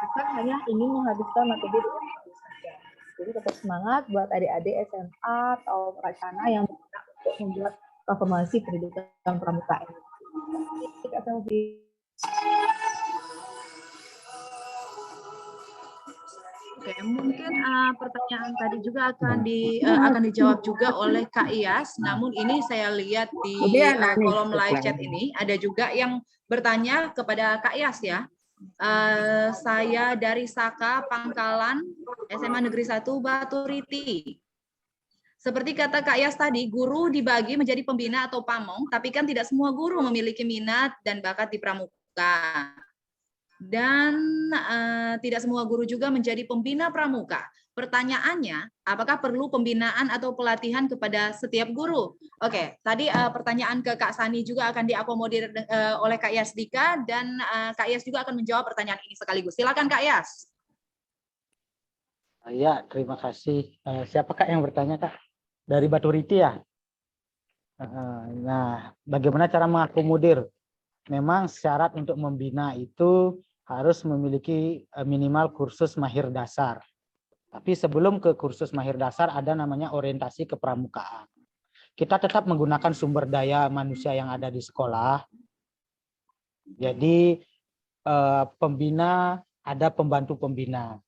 Bukan hanya ingin menghabiskan materi dengan bagus saja. Jadi tetap semangat buat adik-adik SMA atau Pracana yang berguna untuk membuat transformasi pendidikan pramuka ini. Oke, mungkin pertanyaan tadi juga akan dijawab juga oleh Kak Iyas. Namun ini saya lihat di kolom live chat ini ada juga yang bertanya kepada Kak Iyas ya. Saya dari Saka Pangkalan SMA Negeri 1 Baturiti. Seperti kata Kak Iyas tadi, guru dibagi menjadi pembina atau pamong, tapi kan tidak semua guru memiliki minat dan bakat di pramuka. Dan tidak semua guru juga menjadi pembina pramuka. Pertanyaannya, apakah perlu pembinaan atau pelatihan kepada setiap guru? Oke, tadi pertanyaan ke Kak Sani juga akan diakomodir oleh Kak Yas Dika, dan Kak Yas juga akan menjawab pertanyaan ini sekaligus. Silakan Kak Yas. Ya, terima kasih. Siapa Kak yang bertanya Kak? Dari Baturiti ya? Nah, bagaimana cara mengakomodir memang syarat untuk membina itu harus memiliki minimal kursus mahir dasar. Tapi sebelum ke kursus mahir dasar ada namanya orientasi kepramukaan. Kita tetap menggunakan sumber daya manusia yang ada di sekolah. Jadi pembina, ada pembantu pembina.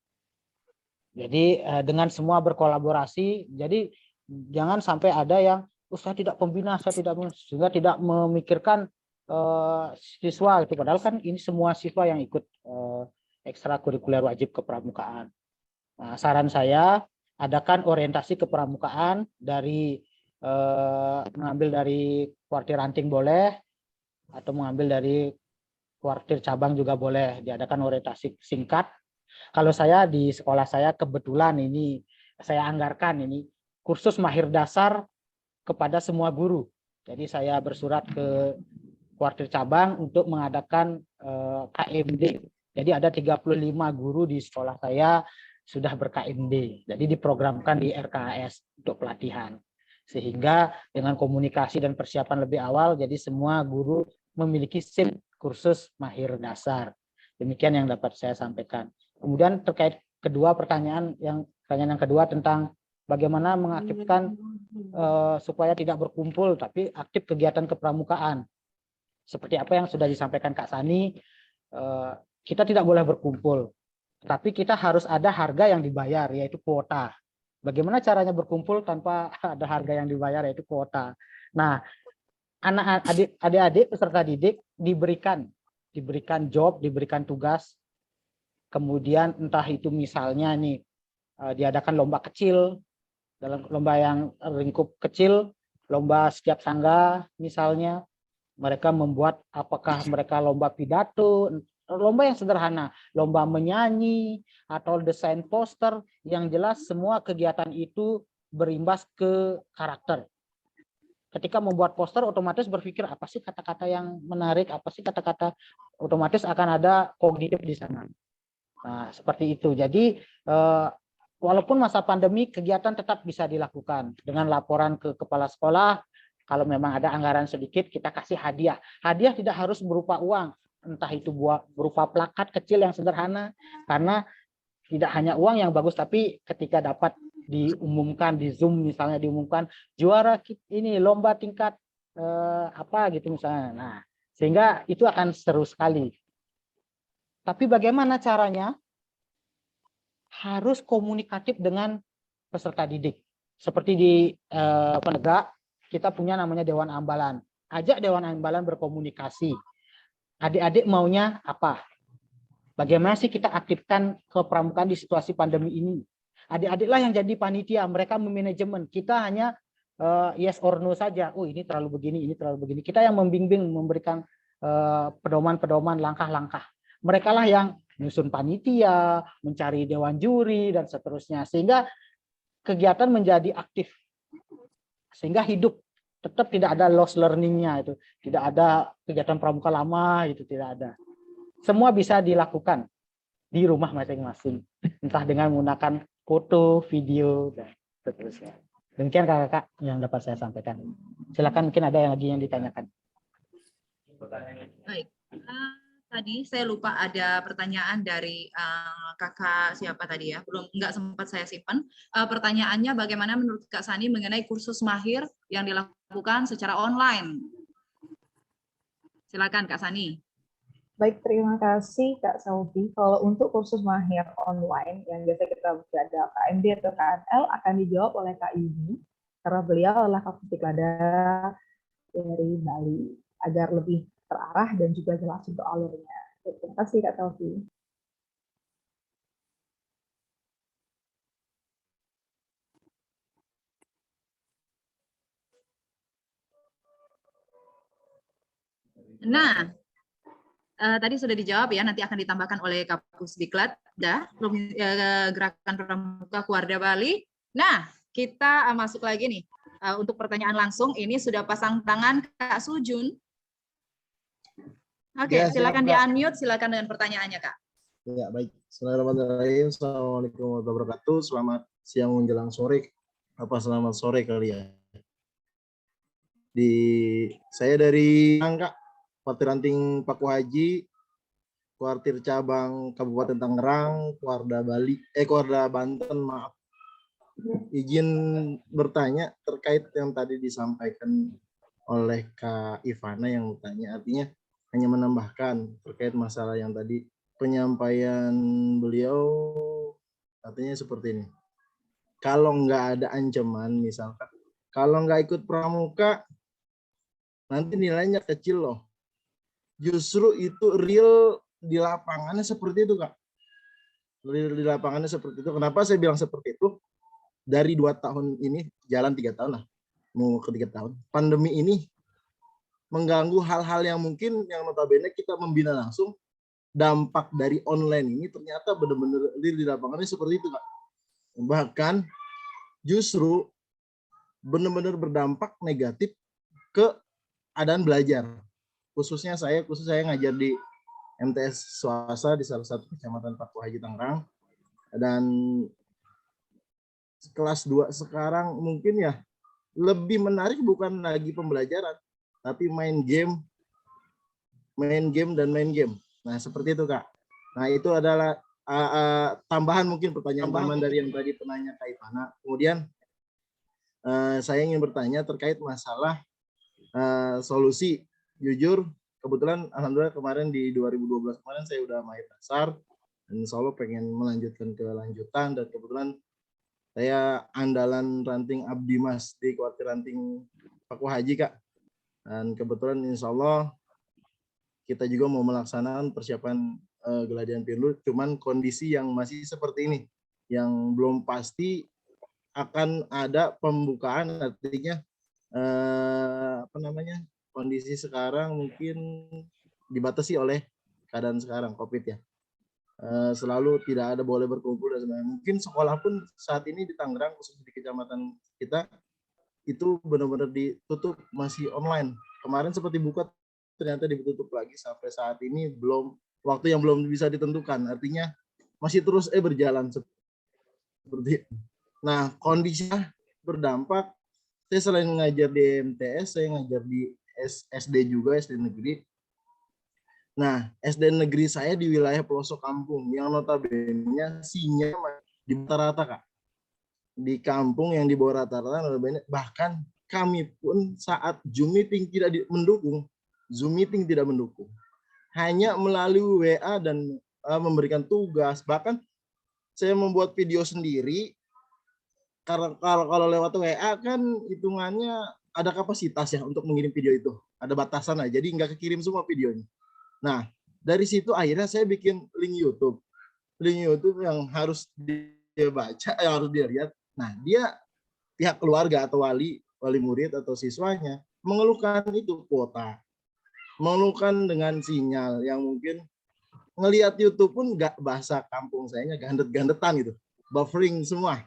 Jadi dengan semua berkolaborasi, jadi jangan sampai ada yang saya tidak pembina, saya tidak, sehingga tidak memikirkan siswa itu. Padahal kan ini semua siswa yang ikut ekstrakurikuler wajib kepramukaan. Nah, saran saya adakan orientasi kepramukaan dari mengambil dari kuartir ranting boleh, atau mengambil dari kuartir cabang juga boleh, diadakan orientasi singkat. Kalau saya di sekolah saya kebetulan ini saya anggarkan ini kursus mahir dasar kepada semua guru. Jadi saya bersurat ke kuartir cabang untuk mengadakan KMD. Jadi ada 35 guru di sekolah saya sudah ber-KMD. Jadi diprogramkan di RKAS untuk pelatihan. Sehingga dengan komunikasi dan persiapan lebih awal, jadi semua guru memiliki SIM kursus mahir dasar. Demikian yang dapat saya sampaikan. Kemudian terkait kedua pertanyaan yang kedua tentang bagaimana mengaktifkan supaya tidak berkumpul tapi aktif kegiatan kepramukaan. Seperti apa yang sudah disampaikan Kak Sani, kita tidak boleh berkumpul, tapi kita harus ada harga yang dibayar, yaitu kuota. Bagaimana caranya berkumpul tanpa ada harga yang dibayar, yaitu kuota. Nah, adik-adik peserta didik diberikan job, diberikan tugas, kemudian entah itu misalnya nih diadakan lomba kecil, dalam lomba yang lingkup kecil, lomba setiap sangga misalnya, mereka membuat apakah mereka lomba pidato, lomba yang sederhana, lomba menyanyi atau desain poster, yang jelas semua kegiatan itu berimbas ke karakter. Ketika membuat poster otomatis berpikir apa sih kata-kata yang menarik, apa sih kata-kata, otomatis akan ada kognitif di sana. Nah, seperti itu. Jadi walaupun masa pandemi kegiatan tetap bisa dilakukan dengan laporan ke kepala sekolah. Kalau memang ada anggaran sedikit kita kasih hadiah. Hadiah tidak harus berupa uang, entah itu berupa plakat kecil yang sederhana, karena tidak hanya uang yang bagus, tapi ketika dapat diumumkan di Zoom misalnya, diumumkan juara ini lomba tingkat apa gitu misalnya. Nah, sehingga itu akan seru sekali. Tapi bagaimana caranya? Harus komunikatif dengan peserta didik. Seperti di Penegak, kita punya namanya Dewan Ambalan. Ajak Dewan Ambalan berkomunikasi. Adik-adik maunya apa? Bagaimana sih kita aktifkan kepramukaan di situasi pandemi ini? Adik-adiklah yang jadi panitia, mereka memanajemen. Kita hanya yes or no saja. Oh, ini terlalu begini, ini terlalu begini. Kita yang membimbing, memberikan pedoman-pedoman, langkah-langkah. Mereka lah yang menyusun panitia, mencari dewan juri, dan seterusnya. Sehingga kegiatan menjadi aktif. Sehingga hidup. Tetap tidak ada lost learning-nya itu. Tidak ada kegiatan pramuka lama, itu tidak ada. Semua bisa dilakukan di rumah masing-masing. Entah dengan menggunakan foto, video, dan seterusnya. Demikian kakak yang dapat saya sampaikan. Silakan, mungkin ada yang lagi yang ditanyakan. Baik. Tadi saya lupa ada pertanyaan dari kakak siapa tadi ya, nggak sempat saya simpan. Pertanyaannya bagaimana menurut Kak Sani mengenai kursus mahir yang dilakukan secara online? Silakan Kak Sani. Baik, terima kasih Kak Saufi. Kalau untuk kursus mahir online yang biasa kita ada KMD atau KNL akan dijawab oleh Kak Yuni, karena beliau adalah Kapusdiklada dari Bali, agar lebih terarah dan juga jelas untuk alurnya. Terima kasih Kak Saufi. Nah, tadi sudah dijawab ya, nanti akan ditambahkan oleh Kapusdiklat, Gerakan Pramuka Kuarda Bali. Nah, kita masuk lagi nih. Untuk pertanyaan langsung, ini sudah pasang tangan Kak Sujun. Oke, ya, silakan di-unmute, silakan dengan pertanyaannya, Kak. Ya, baik. Bismillahirrahmanirrahim. Assalamualaikum warahmatullahi wabarakatuh. Selamat siang menjelang sore. Selamat sore kalian. Saya dari Angka. Kuartir Ranting Paku Haji, Kuartir Cabang Kabupaten Tangerang, Kuarda Banten, maaf. Izin bertanya terkait yang tadi disampaikan oleh Kak Ivana yang bertanya, artinya hanya menambahkan terkait masalah yang tadi penyampaian beliau, artinya seperti ini. Kalau nggak ada ancaman, misalkan kalau nggak ikut pramuka nanti nilainya kecil loh. Justru itu real di lapangannya seperti itu, Kak. Real di lapangannya seperti itu. Kenapa saya bilang seperti itu? Dari 2 tahun ini, jalan 3 tahun lah, mau ke 3 tahun. Pandemi ini mengganggu hal-hal yang mungkin yang notabene kita membina langsung. Dampak dari online ini ternyata benar-benar di lapangannya seperti itu, Kak. Bahkan justru benar-benar berdampak negatif ke keadaan belajar. Khusus saya ngajar di MTS swasta di salah satu kecamatan Paku Haji Tangerang, dan kelas 2 sekarang mungkin ya lebih menarik bukan lagi pembelajaran, tapi main game. Nah, seperti itu, Kak. Nah, itu adalah tambahan mungkin pertanyaan dari yang tadi penanya Kak Ivana. Kemudian saya ingin bertanya terkait masalah solusi. Jujur, kebetulan alhamdulillah kemarin di 2012 kemarin saya udah main dasar, dan insya Allah pengen melanjutkan ke lanjutan, dan kebetulan saya andalan ranting Abdi Mas di Kuartir Ranting Paku Haji, Kak. Dan kebetulan insya Allah kita juga mau melaksanakan persiapan Geladian Pirlu, cuman kondisi yang masih seperti ini, yang belum pasti akan ada pembukaan, artinya kondisi sekarang mungkin dibatasi oleh keadaan sekarang COVID ya. Selalu tidak ada boleh berkumpul dan sebagainya. Mungkin sekolah pun saat ini di Tangerang, khusus di kecamatan kita, itu benar-benar ditutup, masih online. Kemarin seperti buka, ternyata ditutup lagi sampai saat ini, belum, waktu yang belum bisa ditentukan. Artinya masih terus berjalan seperti itu. Nah, kondisinya berdampak. Saya selain ngajar di MTS, saya ngajar di SD juga, SD negeri. Nah, SD negeri saya di wilayah pelosok kampung yang notabene sinyal di rata-rata, Kak. Di kampung yang di bawah rata-rata, bahkan kami pun saat Zoom meeting tidak mendukung. Hanya melalui WA dan memberikan tugas. Bahkan saya membuat video sendiri. Karena kalau lewat WA kan hitungannya ada kapasitas ya untuk mengirim video itu. Ada batasan aja, jadi nggak kekirim semua videonya. Nah, dari situ akhirnya saya bikin link YouTube yang harus dia baca, yang harus dia lihat. Nah, dia pihak keluarga atau wali murid atau siswanya mengeluhkan itu kuota, mengeluhkan dengan sinyal yang mungkin ngelihat YouTube pun nggak bahasa kampung sayanya gandet-gandetan gitu, buffering semua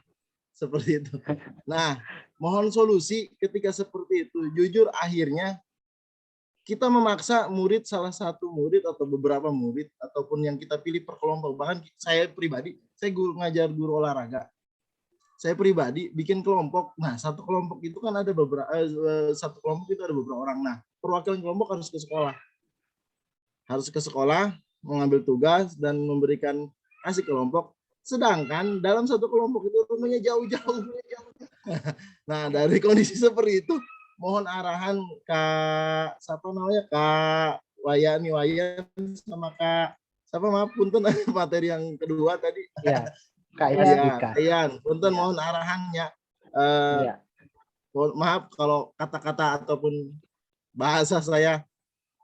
seperti itu. Nah, mohon solusi ketika seperti itu. Jujur akhirnya kita memaksa salah satu murid atau beberapa murid ataupun yang kita pilih per kelompok. Bahkan saya pribadi, saya ngajar guru olahraga. Saya pribadi bikin kelompok. Nah, satu kelompok itu kan ada beberapa orang. Nah, perwakilan kelompok harus ke sekolah, mengambil tugas dan memberikan kasih kelompok. Sedangkan dalam satu kelompok itu rumahnya jauh-jauh. Nah, dari kondisi seperti itu, mohon arahan Kak Wayan sama Kak punten materi yang kedua tadi. Ya, Kak Ian, punten mohon arahannya. Maaf kalau kata-kata ataupun bahasa saya,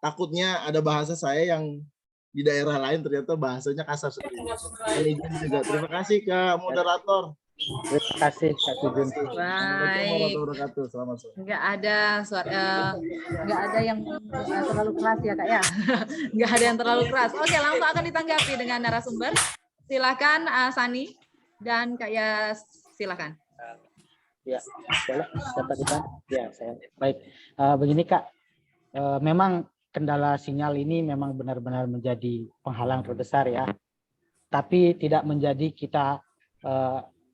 takutnya ada bahasa saya yang di daerah lain ternyata bahasanya kasar seperti ini. Terima kasih Kak moderator. Terima kasih Kak Sujun. Baik. Nggak ada yang terlalu keras ya Kak ya. Nggak ada yang terlalu keras. Oke, langsung akan ditanggapi dengan narasumber. Silakan Sani dan Kak Yas, silakan. Ya, boleh. Dapat kita? Ya, saya. Baik. Begini Kak, memang kendala sinyal ini memang benar-benar menjadi penghalang terbesar ya. Tapi tidak menjadi kita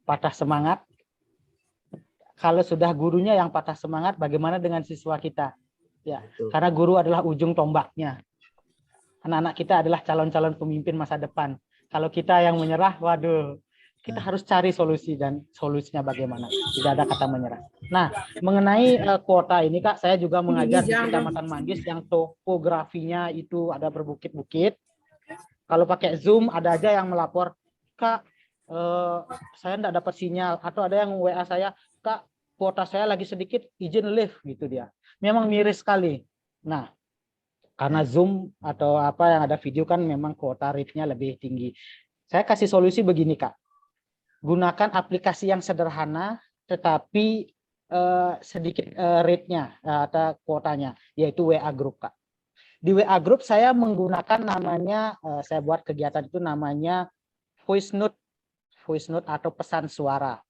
patah semangat. Kalau sudah gurunya yang patah semangat, bagaimana dengan siswa kita? Ya, karena guru adalah ujung tombaknya. Anak-anak kita adalah calon-calon pemimpin masa depan. Kalau kita yang menyerah, waduh, kita harus cari solusi dan solusinya bagaimana. Tidak ada kata menyerah. Nah, mengenai kuota ini Kak, saya juga mengajar di Kecamatan Manggis yang topografinya itu ada berbukit-bukit. Kalau pakai Zoom ada aja yang melapor, Kak, saya enggak dapat sinyal, atau ada yang WA saya, Kak, kuota saya lagi sedikit, izin live gitu dia. Memang miris sekali. Nah, karena Zoom atau apa yang ada video kan memang kuota rate-nya lebih tinggi. Saya kasih solusi begini Kak. Gunakan aplikasi yang sederhana tetapi sedikit rate-nya atau kuotanya, yaitu WA Group Kak. Di WA Group saya menggunakan namanya, saya buat kegiatan itu namanya voice note atau pesan suara.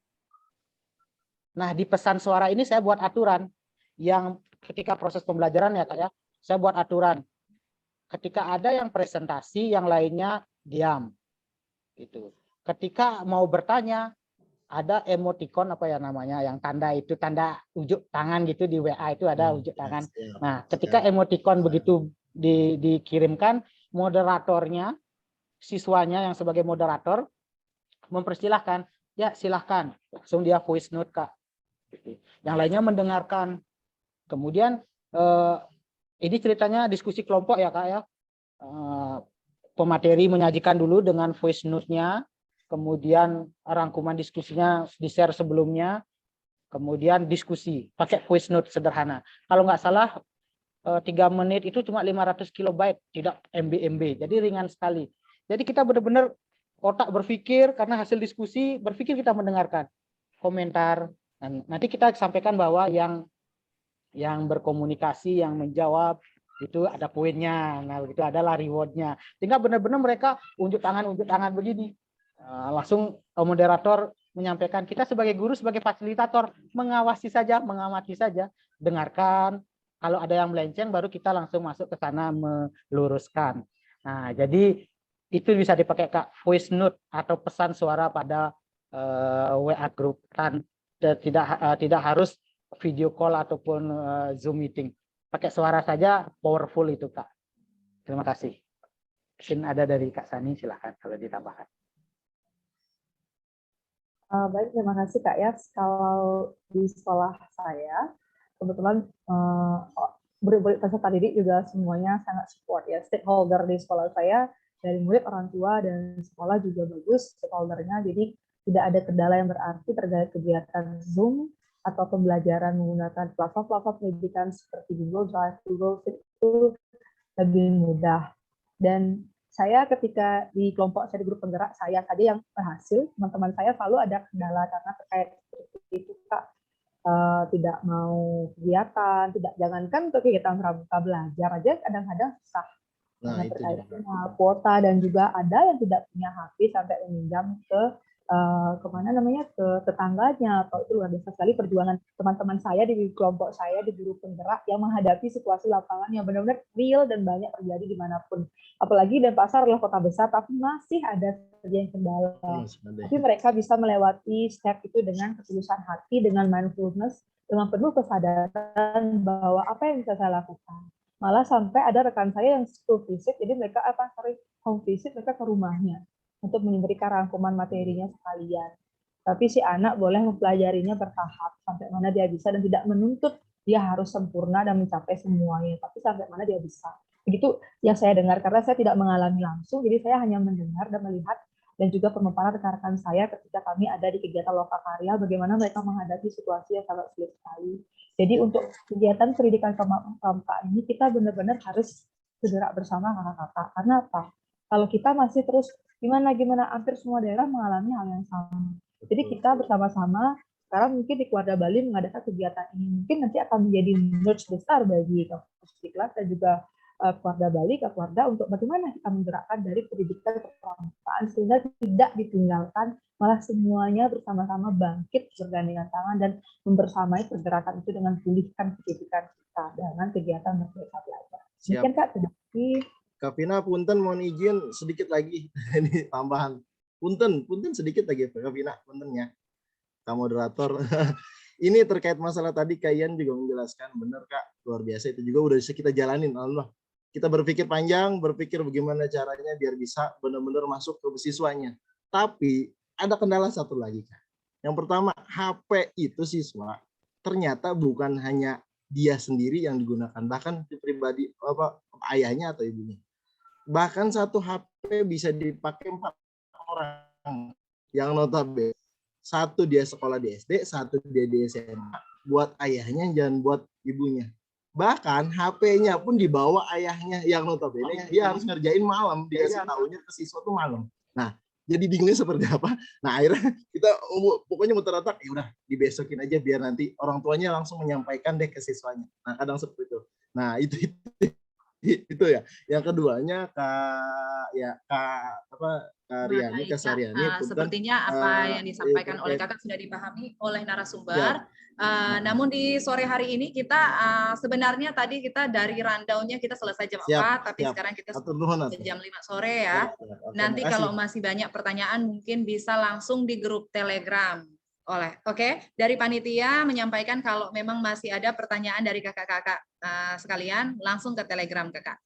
Nah, di pesan suara ini saya buat aturan yang ketika proses pembelajaran ya Kak ya, saya buat aturan. Ketika ada yang presentasi, yang lainnya diam. Gitu. Ketika mau bertanya, ada emoticon apa ya namanya, yang tanda itu, tanda ujuk tangan gitu di WA itu ada ujuk tangan. Nah, ketika emoticon begitu dikirimkan, moderatornya, siswanya yang sebagai moderator, mempersilahkan, ya silahkan. Langsung dia voice note Kak. Yang lainnya mendengarkan. Kemudian, ini ceritanya diskusi kelompok ya Kak ya. Pemateri menyajikan dulu dengan voice note-nya, kemudian rangkuman diskusinya di-share sebelumnya, kemudian diskusi pakai voice note sederhana. Kalau nggak salah 3 menit itu cuma 500 kilobyte, tidak MB, jadi ringan sekali. Jadi kita benar-benar otak berpikir karena hasil diskusi, berpikir kita mendengarkan komentar. Dan nanti kita sampaikan bahwa yang berkomunikasi, yang menjawab itu ada poinnya, nah begitu adalah rewardnya. Sehingga benar-benar mereka unjuk tangan begini. Langsung moderator menyampaikan, kita sebagai guru, sebagai fasilitator mengawasi saja, mengamati saja, dengarkan. Kalau ada yang melenceng, baru kita langsung masuk ke sana meluruskan. Nah, jadi itu bisa dipakai Kak, voice note atau pesan suara pada WA group, dan tidak harus video call ataupun Zoom meeting. Pakai suara saja powerful itu Kak. Terima kasih. Mungkin ada dari Kak Sani, silakan kalau ditambahkan. Baik, terima kasih Kak Yas. Kalau di sekolah saya, kebetulan murid-murid peserta didik juga semuanya sangat support ya. Stakeholder di sekolah saya, dari murid, orang tua, dan sekolah juga bagus stakeholdernya. Jadi tidak ada kendala yang berarti terkait kegiatan Zoom atau pembelajaran menggunakan platform-platform pendidikan seperti Google Drive, Google Sheet itu lebih mudah. Dan saya ketika di kelompok saya di grup penggerak, saya saja yang berhasil, teman-teman saya selalu ada kendala karena terkait seperti itu Kak, tidak mau kegiatan, jangankan untuk kegiatan pramuka belajar aja kadang-kadang susah. Nah, terkait kuota, dan juga ada yang tidak punya HP sampai meminjam ke ke tetangganya, atau itu luar biasa sekali perjuangan teman-teman saya di kelompok saya di guru penggerak yang menghadapi situasi lapangan yang benar-benar real dan banyak terjadi dimanapun. Apalagi Denpasar adalah kota besar, tapi masih ada saja yang kendala. Tapi mereka bisa melewati step itu dengan ketulusan hati, dengan mindfulness, dengan penuh kesadaran bahwa apa yang bisa saya lakukan. Malah sampai ada rekan saya yang school visit, jadi mereka home visit, mereka ke rumahnya untuk memberikan rangkuman materinya sekalian. Tapi si anak boleh mempelajarinya bertahap sampai mana dia bisa, dan tidak menuntut dia harus sempurna dan mencapai semuanya, tapi sampai mana dia bisa. Begitu yang saya dengar, karena saya tidak mengalami langsung, jadi saya hanya mendengar dan melihat, dan juga pemaparan rekan-rekan saya ketika kami ada di kegiatan lokakarya, bagaimana mereka menghadapi situasi yang sangat sulit sekali. Jadi untuk kegiatan pendidikan pramuka ini kita benar-benar harus bergerak bersama kakak-kakak. Karena apa? Kalau kita masih terus gimana hampir semua daerah mengalami hal yang sama. Jadi kita bersama-sama sekarang mungkin di Keluarga Bali mengadakan kegiatan ini, mungkin nanti akan menjadi nudge besar bagi kampus Ikhlas dan juga Keluarga Bali, Keluarga, untuk bagaimana kita menggerakkan dari pendidikan kepramukaan sehingga tidak ditinggalkan, malah semuanya bersama-sama bangkit bergandengan tangan dan membersamai pergerakan itu dengan pulihkan pendidikan kita dengan kegiatan Merdeka Belajar. Mungkin Kak, terima kasih. Kak Vina, punten mohon izin sedikit lagi ini tambahan. Punten sedikit lagi Kak Vina, puntennya. Kak moderator. Ini terkait masalah tadi Kak Ian juga menjelaskan, benar Kak, luar biasa itu juga udah bisa kita jalanin. Allah, kita berpikir panjang, berpikir bagaimana caranya biar bisa benar-benar masuk ke siswanya. Tapi ada kendala satu lagi Kak. Yang pertama, HP itu siswa ternyata bukan hanya dia sendiri yang digunakan, bahkan pribadi ayahnya atau ibunya. Bahkan satu HP bisa dipakai 4 orang yang notabene. Satu dia sekolah di SD, satu dia di SMA. Buat ayahnya, jangan buat ibunya. Bahkan HP-nya pun dibawa ayahnya yang notabene dia harus ngerjain malam. Dikasih tahunya ke siswa tuh malam. Nah, jadi bingungnya seperti apa? Nah, akhirnya kita pokoknya muter otak, ya udah dibesokin aja biar nanti orang tuanya langsung menyampaikan deh ke siswanya. Nah, kadang seperti itu. Nah, itu ya. Yang keduanya Kak Riani, Kak Saryani. Sepertinya apa yang disampaikan oleh Kakak sudah dipahami oleh narasumber. Namun di sore hari ini kita sebenarnya tadi kita dari rundown-nya kita selesai jam 4, tapi sekarang kita jam 5 sore ya. Nanti kalau masih banyak pertanyaan mungkin bisa langsung di grup Telegram. Dari panitia menyampaikan kalau memang masih ada pertanyaan dari kakak-kakak sekalian, langsung ke Telegram Kakak.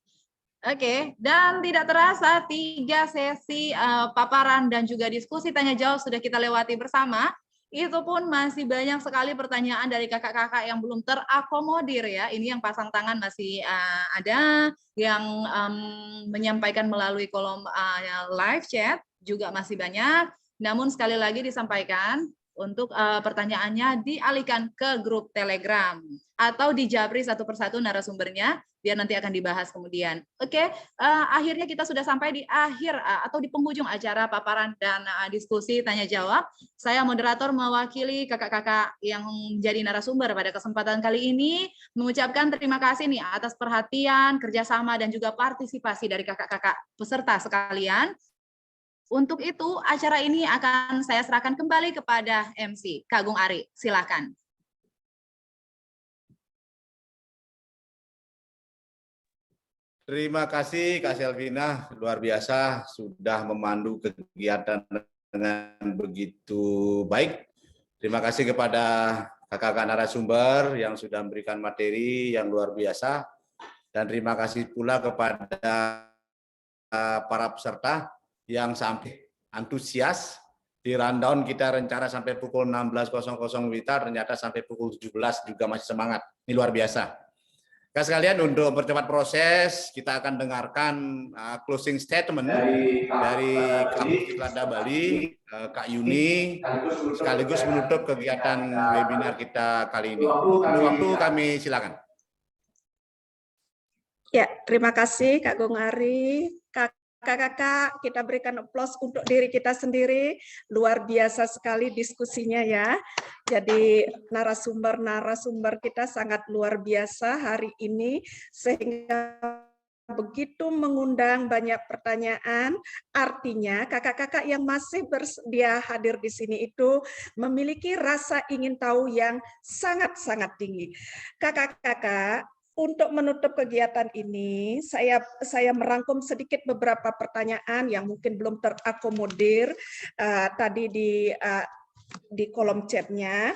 Dan tidak terasa 3 sesi paparan dan juga diskusi tanya jawab sudah kita lewati bersama. Itu pun masih banyak sekali pertanyaan dari kakak-kakak yang belum terakomodir ya. Ini yang pasang tangan masih ada, yang menyampaikan melalui kolom live chat juga masih banyak. Namun sekali lagi disampaikan untuk pertanyaannya dialihkan ke grup Telegram atau dijabri satu persatu narasumbernya biar nanti akan dibahas kemudian. Akhirnya kita sudah sampai di akhir atau di penghujung acara paparan dan diskusi tanya jawab. Saya moderator mewakili kakak-kakak yang menjadi narasumber pada kesempatan kali ini mengucapkan terima kasih nih atas perhatian, kerjasama dan juga partisipasi dari kakak-kakak peserta sekalian. Untuk itu, acara ini akan saya serahkan kembali kepada MC, Kak Agung Ari. Silakan. Terima kasih Kak Selvina, luar biasa sudah memandu kegiatan dengan begitu baik. Terima kasih kepada kakak-kakak narasumber yang sudah memberikan materi yang luar biasa. Dan terima kasih pula kepada para peserta yang sampai antusias. Di rundown kita rencana sampai pukul 16.00 WITA, ternyata sampai pukul 17 juga masih semangat. Ini luar biasa. Kak sekalian, untuk mempercepat proses, kita akan dengarkan closing statement dari Kampus Ciklada Bali, Kak Yuni, sekaligus menutup kegiatan webinar kita kali ini. Waktu kami silakan. Ya, terima kasih Kak Agung Ari. Kakak-kakak, kita berikan aplaus untuk diri kita sendiri. Luar biasa sekali diskusinya ya. Jadi narasumber kita sangat luar biasa hari ini, sehingga begitu mengundang banyak pertanyaan. Artinya kakak-kakak yang masih bersedia hadir di sini itu memiliki rasa ingin tahu yang sangat-sangat tinggi. Kakak-kakak, untuk menutup kegiatan ini, saya merangkum sedikit beberapa pertanyaan yang mungkin belum terakomodir tadi di kolom chatnya.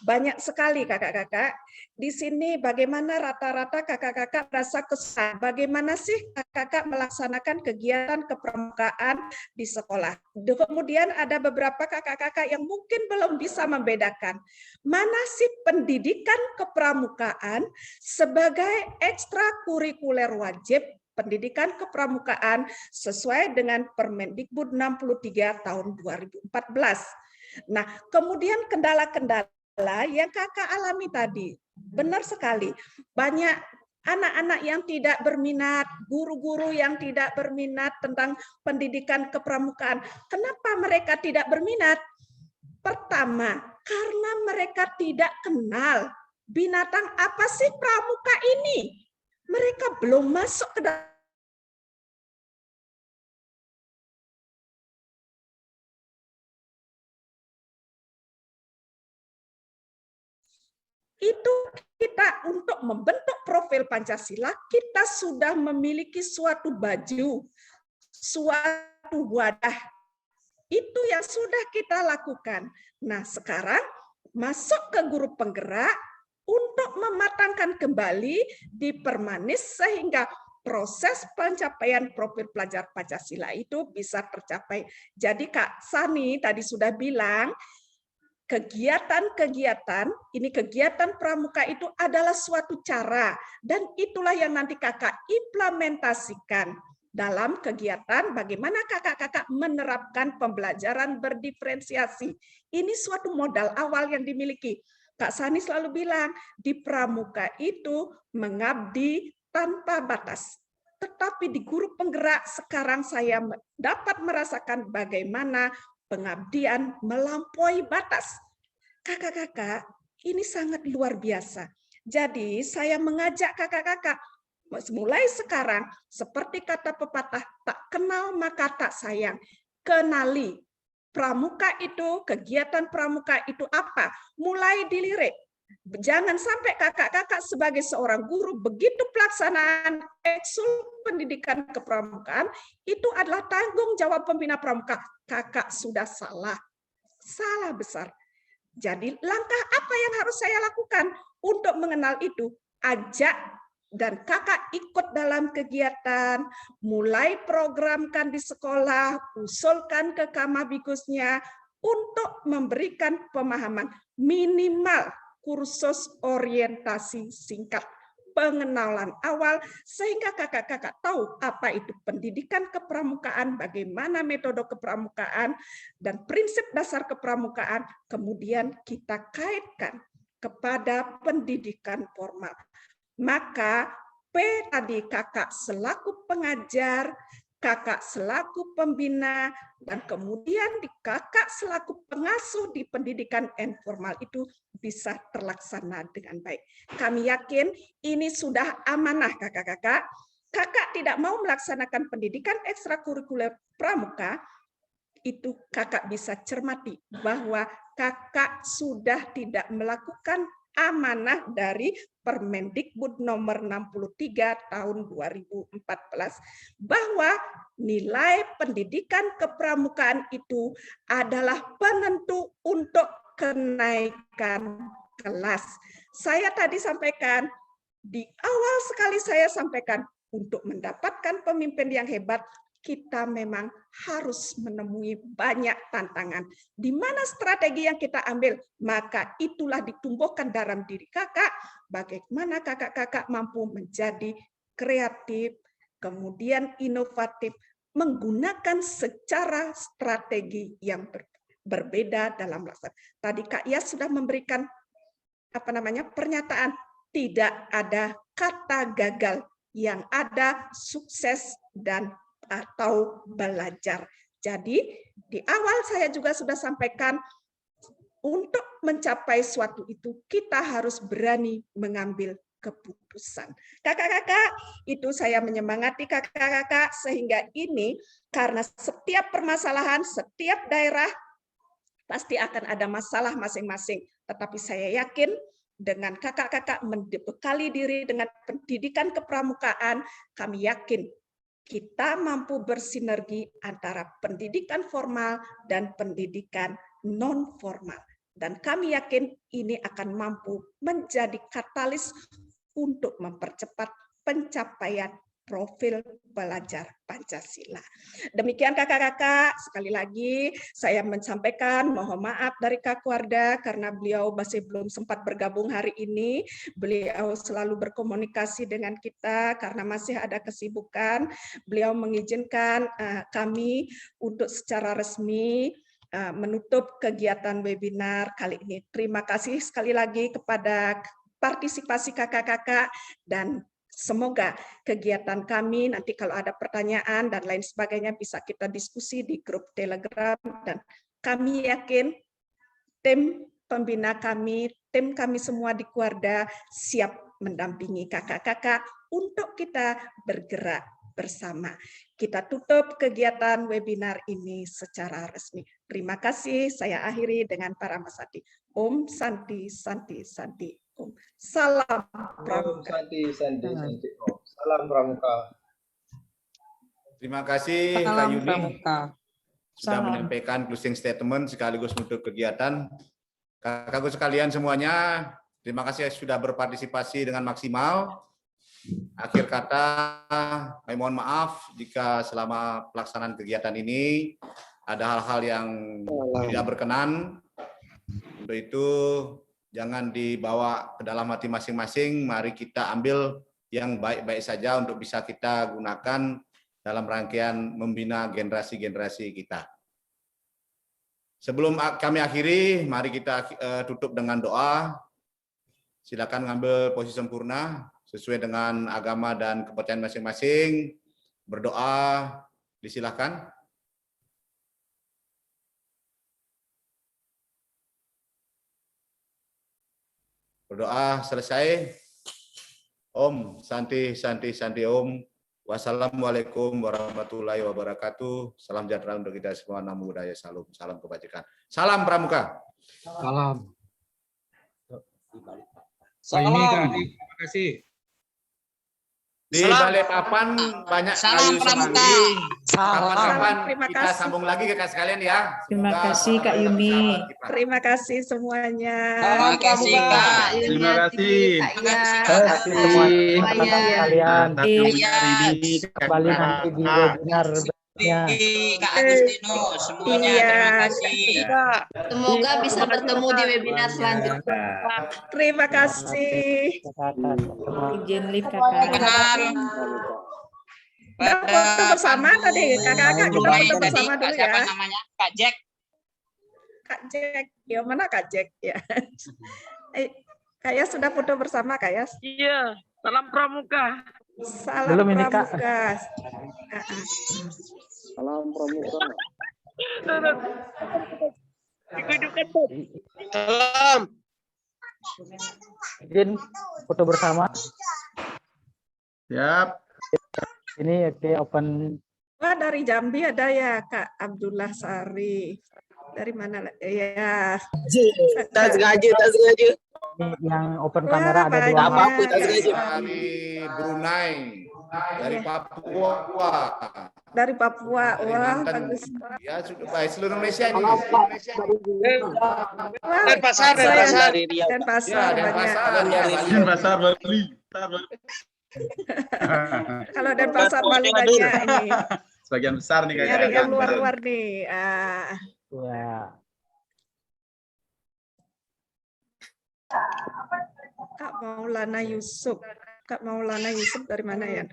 Banyak sekali kakak-kakak. Di sini bagaimana rata-rata kakak-kakak rasa kesan, bagaimana sih kakak-kakak melaksanakan kegiatan kepramukaan di sekolah. Kemudian ada beberapa kakak-kakak yang mungkin belum bisa membedakan mana sih pendidikan kepramukaan sebagai ekstrakurikuler wajib pendidikan kepramukaan sesuai dengan Permendikbud 63 tahun 2014. Nah, kemudian kendala-kendala yang kakak alami tadi, benar sekali. Banyak anak-anak yang tidak berminat, guru-guru yang tidak berminat tentang pendidikan kepramukaan. Kenapa mereka tidak berminat? Pertama, karena mereka tidak kenal binatang apa sih pramuka ini. Mereka belum masuk ke dalam itu. Kita untuk membentuk profil Pancasila, kita sudah memiliki suatu baju, suatu wadah. Itu yang sudah kita lakukan. Nah, sekarang masuk ke guru penggerak untuk mematangkan kembali, dipermanis sehingga proses pencapaian profil pelajar Pancasila itu bisa tercapai. Jadi Kak Sani tadi sudah bilang, kegiatan-kegiatan, ini kegiatan pramuka itu adalah suatu cara, dan itulah yang nanti kakak implementasikan dalam kegiatan bagaimana kakak-kakak menerapkan pembelajaran berdiferensiasi. Ini suatu modal awal yang dimiliki. Kak Sani selalu bilang, di pramuka itu mengabdi tanpa batas. Tetapi di guru penggerak sekarang saya dapat merasakan bagaimana pengabdian melampaui batas. Kakak-kakak, ini sangat luar biasa. Jadi saya mengajak kakak-kakak, mulai sekarang, seperti kata pepatah, tak kenal maka tak sayang. Kenali pramuka itu, kegiatan pramuka itu apa? Mulai dilirik. Jangan sampai kakak-kakak sebagai seorang guru, begitu pelaksanaan eksul pendidikan kepramukaan, itu adalah tanggung jawab pembina pramuka. Kakak sudah salah. Salah besar. Jadi langkah apa yang harus saya lakukan untuk mengenal itu? Ajak dan kakak ikut dalam kegiatan, mulai programkan di sekolah, usulkan ke Kamabikusnya untuk memberikan pemahaman minimal kursus orientasi singkat, pengenalan awal, sehingga kakak-kakak tahu apa itu pendidikan kepramukaan, bagaimana metode kepramukaan, dan prinsip dasar kepramukaan, kemudian kita kaitkan kepada pendidikan formal. Maka P tadi kakak selaku pengajar, kakak selaku pembina, dan kemudian di kakak selaku pengasuh di pendidikan informal itu bisa terlaksana dengan baik. Kami yakin ini sudah amanah kakak-kakak. Kakak tidak mau melaksanakan pendidikan ekstrakurikuler pramuka, itu kakak bisa cermati bahwa kakak sudah tidak melakukan amanah dari Permendikbud nomor 63 tahun 2014 bahwa nilai pendidikan kepramukaan itu adalah penentu untuk kenaikan kelas. Saya tadi sampaikan, di awal sekali saya sampaikan, untuk mendapatkan pemimpin yang hebat, kita memang harus menemui banyak tantangan. Di mana strategi yang kita ambil, maka itulah ditumbuhkan dalam diri kakak, bagaimana kakak-kakak mampu menjadi kreatif, kemudian inovatif, menggunakan secara strategi yang berbeda dalam melaksanakan. Tadi Kak Yas sudah memberikan pernyataan, tidak ada kata gagal, yang ada sukses dan atau belajar. Jadi di awal saya juga sudah sampaikan, untuk mencapai suatu itu kita harus berani mengambil keputusan. Kakak-kakak, itu saya menyemangati kakak-kakak sehingga ini, karena setiap permasalahan, setiap daerah pasti akan ada masalah masing-masing. Tetapi saya yakin dengan kakak-kakak membekali diri dengan pendidikan kepramukaan, kami yakin kita mampu bersinergi antara pendidikan formal dan pendidikan non-formal. Dan kami yakin ini akan mampu menjadi katalis untuk mempercepat pencapaian profil pelajar Pancasila. Demikian kakak-kakak, sekali lagi saya menyampaikan mohon maaf dari Kak Warda karena beliau masih belum sempat bergabung hari ini. Beliau selalu berkomunikasi dengan kita karena masih ada kesibukan. Beliau mengizinkan kami untuk secara resmi menutup kegiatan webinar kali ini. Terima kasih sekali lagi kepada partisipasi kakak-kakak, dan semoga kegiatan kami nanti kalau ada pertanyaan dan lain sebagainya bisa kita diskusi di grup Telegram, dan kami yakin tim pembina kami, tim kami semua di Kuarda siap mendampingi kakak-kakak untuk kita bergerak bersama. Kita tutup kegiatan webinar ini secara resmi. Terima kasih, saya akhiri dengan para masati. Om Santi Santi Santi. Om. Salam Pramuka. Salam Pramuka. Terima kasih Kak Yuni sudah Salam. menyampaikan closing statement sekaligus menutup kegiatan. Kakakku sekalian semuanya, terima kasih sudah berpartisipasi dengan maksimal. Akhir kata, kami mohon maaf jika selama pelaksanaan kegiatan ini ada hal-hal yang tidak berkenan. Untuk itu, jangan dibawa ke dalam hati masing-masing. Mari kita ambil yang baik-baik saja untuk bisa kita gunakan dalam rangkaian membina generasi-generasi kita. Sebelum kami akhiri, mari kita tutup dengan doa. Silakan ngambil posisi sempurna sesuai dengan agama dan kepercayaan masing-masing. Berdoa, disilakan. Berdoa selesai. Om, Santi, Santi, Santi Om. Wassalamualaikum warahmatullahi wabarakatuh. Salam sejahtera untuk kita semua. Namo Buddhaya, salam, salam kebajikan. Salam Pramuka. Salam. Salam. Terima kasih. Di Balikpapan banyak kayu semanggi. Kapan-kapan kita sambung lagi ke sekalian ya. Terima kasih Kak Yuni. Terima kasih semuanya. Terima kasih Kak. Terima kasih. Terima kasih semuanya kalian. Kembali nanti di webinar berikutnya. Kak Agustino, semuanya terima kasih. Semoga bisa bertemu di webinar selanjutnya. Terima kasih. Izin live kakak. Kita foto bersama tadi, kakak-kakak kita foto bersama dulu ya. Siapa namanya? Kak Jack. Kak Jack, ya mana Kak Jack ya? Kayas sudah foto bersama Kayas? Iya, salam Pramuka. Salam Belum ini, Kak. Pramuka. Salam Pramuka. Salam. Izin foto bersama. Siap. Ini oke, open. Wah, dari Jambi ada ya Kak Abdullah Sari. Dari mana? Ya. Tak sengaja. Ini yang open kamera ada dua. Dari Brunei, dari Papua. Dari Papua. Wah, Mantan. bagus. Ya sudah baik seluruh Indonesia ini. Wah, Denpasar. Denpasar Ya, banyak. Denpasar Bali. Kalau Denpasar Bali banyak ini. Sebagian besar nih Nyari kayaknya. yang luar-luar nih. Ya. Kak Maulana Yusuf. Kak Maulana Yusuf dari mana ya?